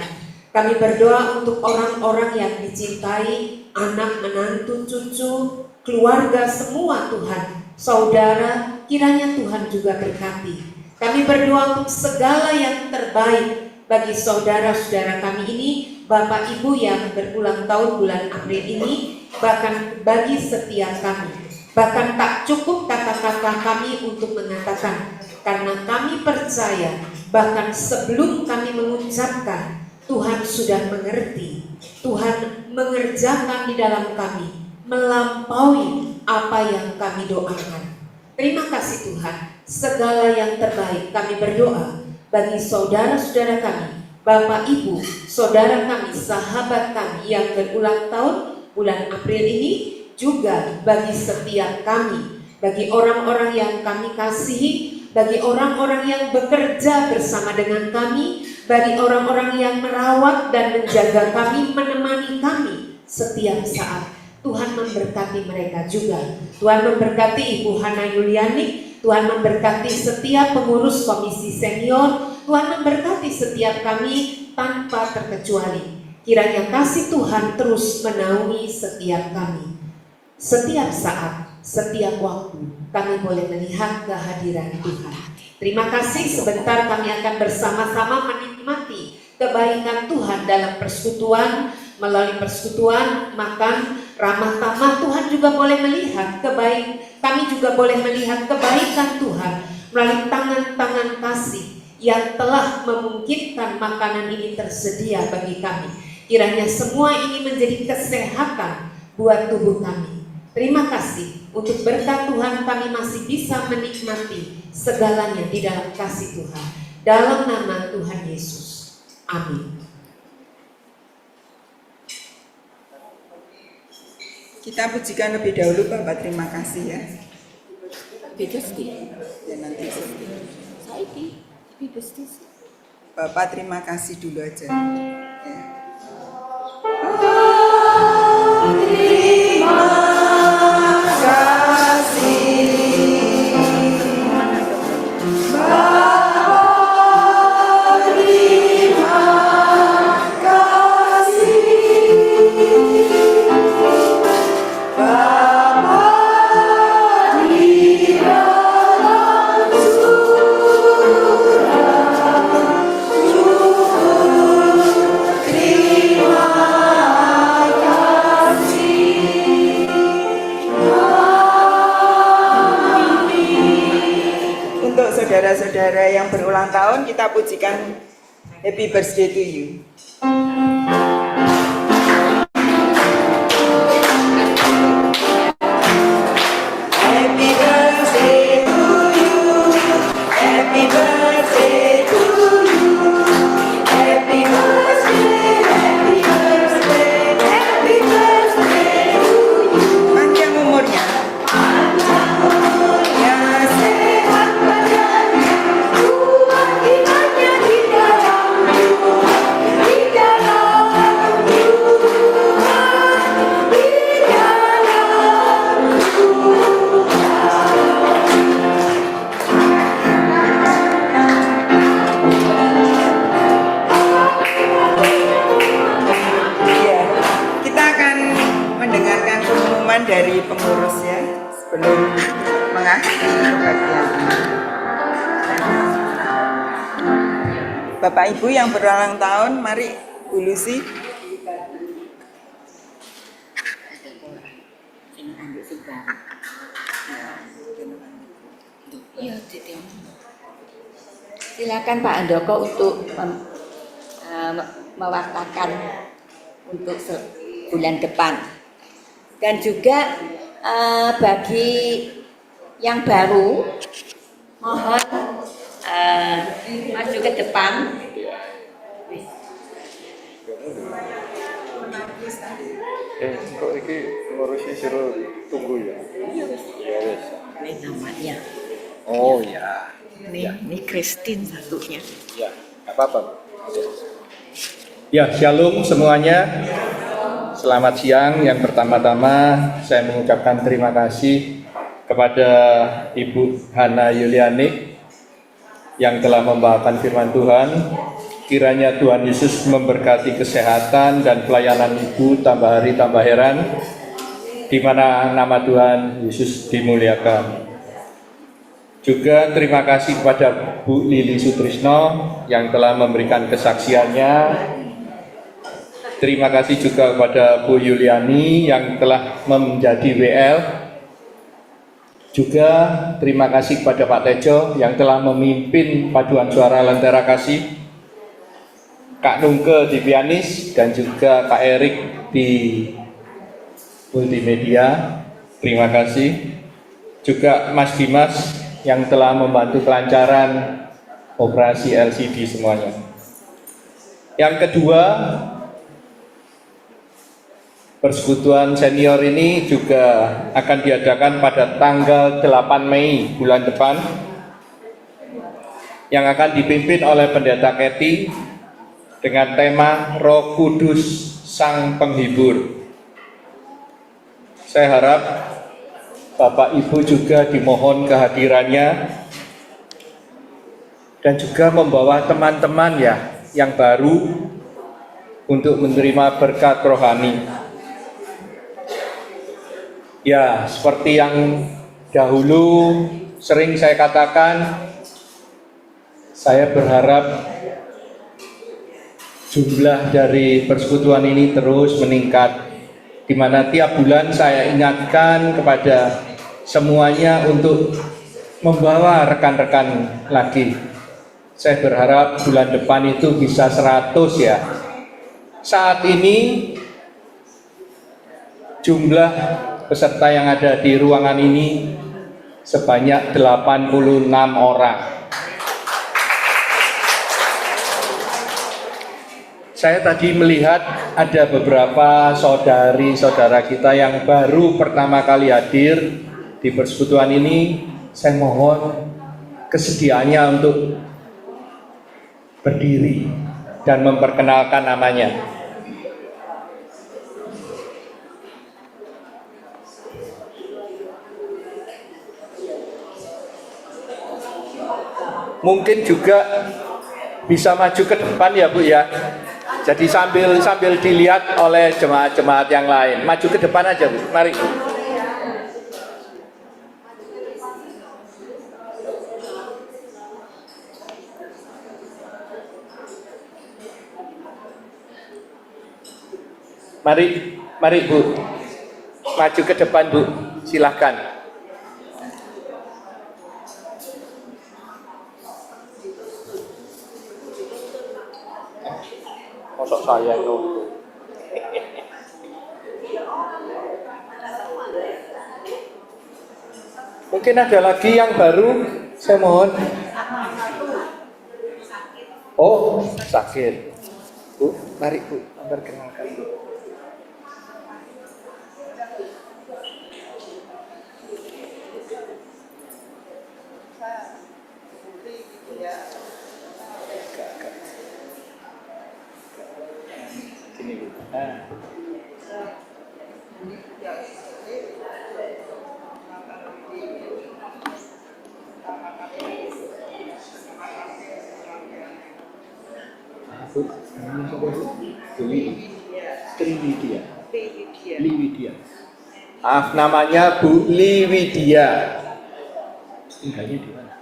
Kami berdoa untuk orang-orang yang dicintai, anak, menantu, cucu, keluarga, semua Tuhan. Saudara, kiranya Tuhan juga berkati. Kami berdoa untuk segala yang terbaik bagi saudara-saudara kami ini, Bapak Ibu yang berulang tahun bulan April ini, bahkan bagi setiap kami. Bahkan tak cukup kata-kata kami untuk mengatakan, karena kami percaya bahkan sebelum kami mengucapkan, Tuhan sudah mengerti. Tuhan mengerjakan di dalam kami, melampaui apa yang kami doakan. Terima kasih Tuhan, segala yang terbaik kami berdoa bagi saudara-saudara kami, Bapak Ibu, saudara kami, sahabat kami yang berulang tahun bulan April ini, juga bagi setiap kami, bagi orang-orang yang kami kasihi, bagi orang-orang yang bekerja bersama dengan kami, bagi orang-orang yang merawat dan menjaga kami, menemani kami setiap saat. Tuhan memberkati mereka juga. Tuhan memberkati Ibu Hana Yuliani, Tuhan memberkati setiap pengurus komisi senior, Tuhan memberkati setiap kami tanpa terkecuali. Kiranya kasih Tuhan terus menaungi setiap kami. Setiap saat, setiap waktu kami boleh melihat kehadiran Tuhan. Terima kasih, sebentar kami akan bersama-sama menikmati kebaikan Tuhan dalam persekutuan. Melalui persekutuan makan ramah tamah, Tuhan juga boleh melihat kami juga boleh melihat kebaikan Tuhan melalui tangan-tangan kasih yang telah memungkinkan makanan ini tersedia bagi kami. Kiranya semua ini menjadi kesehatan buat tubuh kami. Terima kasih untuk berkat Tuhan kami masih bisa menikmati segalanya di dalam kasih Tuhan. Dalam nama Tuhan Yesus. Amin. Kita pujikan lebih dahulu Bapak, terima kasih ya. Ya nanti Bapak terima kasih dulu aja. Ya. Terima berulang tahun, kita pujikan Happy Birthday to you. Happy birthday to you. Happy birthday to you. Happy birthday, happy birthday, happy birthday to you. Panjang umurnya. Panjang umurnya, sehat badannya, kuat imannya di dalam Tuhan, di dalam Tuhan, di dalam Iya, kita akan mendengarkan pengumuman dari pengurus ya sebelum mengakhiri pembagian ini. Bapak Ibu yang berulang tahun, mari Bu Lucy. Silakan Pak Andoko untuk mewartakan untuk bulan depan. Dan juga bagi yang baru, mohon maju ke depan. Kok iki ngurusi suruh tunggu ya? Iya wis. Ini namanya. Oh ya. Ini Christine satunya. Ya, nggak apa-apa. Ya, shalom semuanya. Selamat siang. Yang pertama-tama saya mengucapkan terima kasih kepada Ibu Hana Yulianik yang telah membawakan firman Tuhan. Kiranya Tuhan Yesus memberkati kesehatan dan pelayanan Ibu tambah hari tambah heran, di mana nama Tuhan Yesus dimuliakan. Juga terima kasih kepada Bu Lili Sutrisno yang telah memberikan kesaksiannya. Terima kasih juga kepada Bu Yuliani yang telah menjadi WL. Juga terima kasih kepada Pak Tejo yang telah memimpin paduan suara Lentera Kasih, Kak Nungke di pianis, dan juga Kak Erik di multimedia. Terima kasih. Juga Mas Dimas yang telah membantu kelancaran operasi LCD semuanya. Yang kedua, persekutuan senior ini juga akan diadakan pada tanggal 8 Mei bulan depan, yang akan dipimpin oleh Pendeta Keti dengan tema Roh Kudus Sang Penghibur. Saya harap Bapak Ibu juga dimohon kehadirannya dan juga membawa teman-teman ya yang baru untuk menerima berkat rohani. Ya, seperti yang dahulu sering saya katakan, saya berharap jumlah dari persekutuan ini terus meningkat, di mana tiap bulan saya ingatkan kepada semuanya untuk membawa rekan-rekan lagi. Saya berharap bulan depan itu bisa 100 ya. Saat ini jumlah peserta yang ada di ruangan ini sebanyak 86 orang. Saya tadi melihat ada beberapa saudari-saudara kita yang baru pertama kali hadir di persekutuan ini. Saya mohon kesediaannya untuk berdiri dan memperkenalkan namanya. Mungkin juga bisa maju ke depan ya Bu ya. Jadi sambil dilihat oleh jemaat-jemaat yang lain. Maju ke depan aja Bu, mari. Mari Bu, maju ke depan Bu, silahkan. saya nunggu. Mungkin ada lagi yang baru, saya mohon. Oh, sakit. Bu, mari Bu, perkenalkan Bu. Sini Bu. Nah. Bu, namanya siapa Bu? Triwidia. Liwidia. Maaf, namanya Bu Liwidia. Tinggalnya di mana?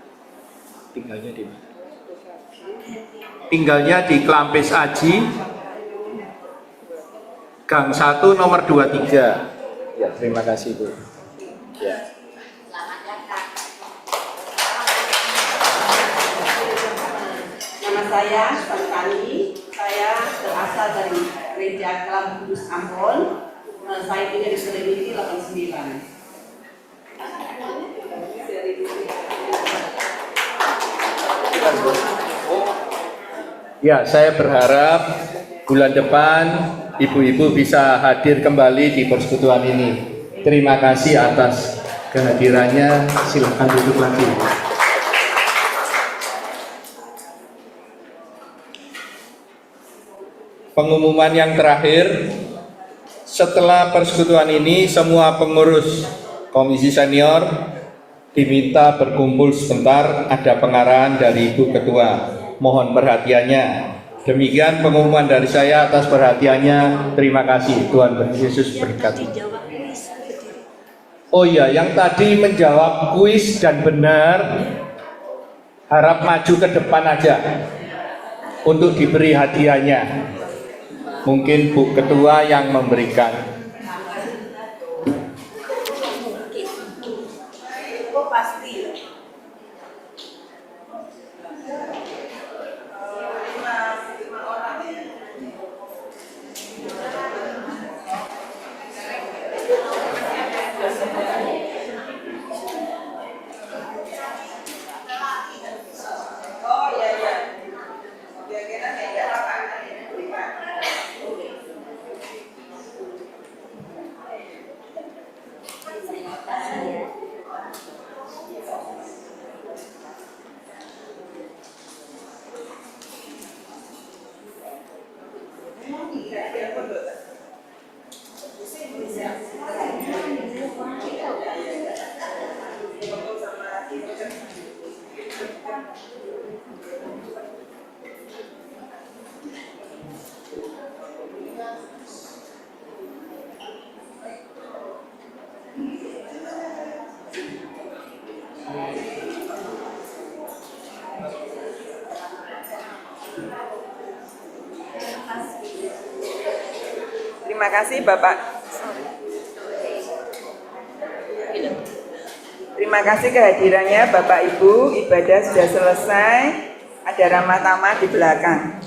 Tinggalnya di mana? Tinggalnya di Klampis Aji, Gang 1 nomor 23. Ya, terima kasih Bu. Ya. Nama saya Santani, saya berasal dari Gereja Kelam Kudus Ambon. Saya tinggal di Serenity 89. Ya, saya berharap bulan depan ibu-ibu bisa hadir kembali di persekutuan ini. Terima kasih atas kehadirannya. Silakan duduk lagi. Pengumuman yang terakhir, setelah persekutuan ini semua pengurus komisi senior diminta berkumpul sebentar, ada pengarahan dari Ibu Ketua. Mohon perhatiannya. Demikian pengumuman dari saya atas perhatiannya. Terima kasih. Tuhan Yesus berkati. Oh iya, yang tadi menjawab kuis dan benar, harap maju ke depan aja untuk diberi hadiahnya. Mungkin Bu Ketua yang memberikan. Oh pasti. Terima kasih Bapak. Terima kasih kehadirannya Bapak Ibu. Ibadah sudah selesai. Ada ramah tamah di belakang.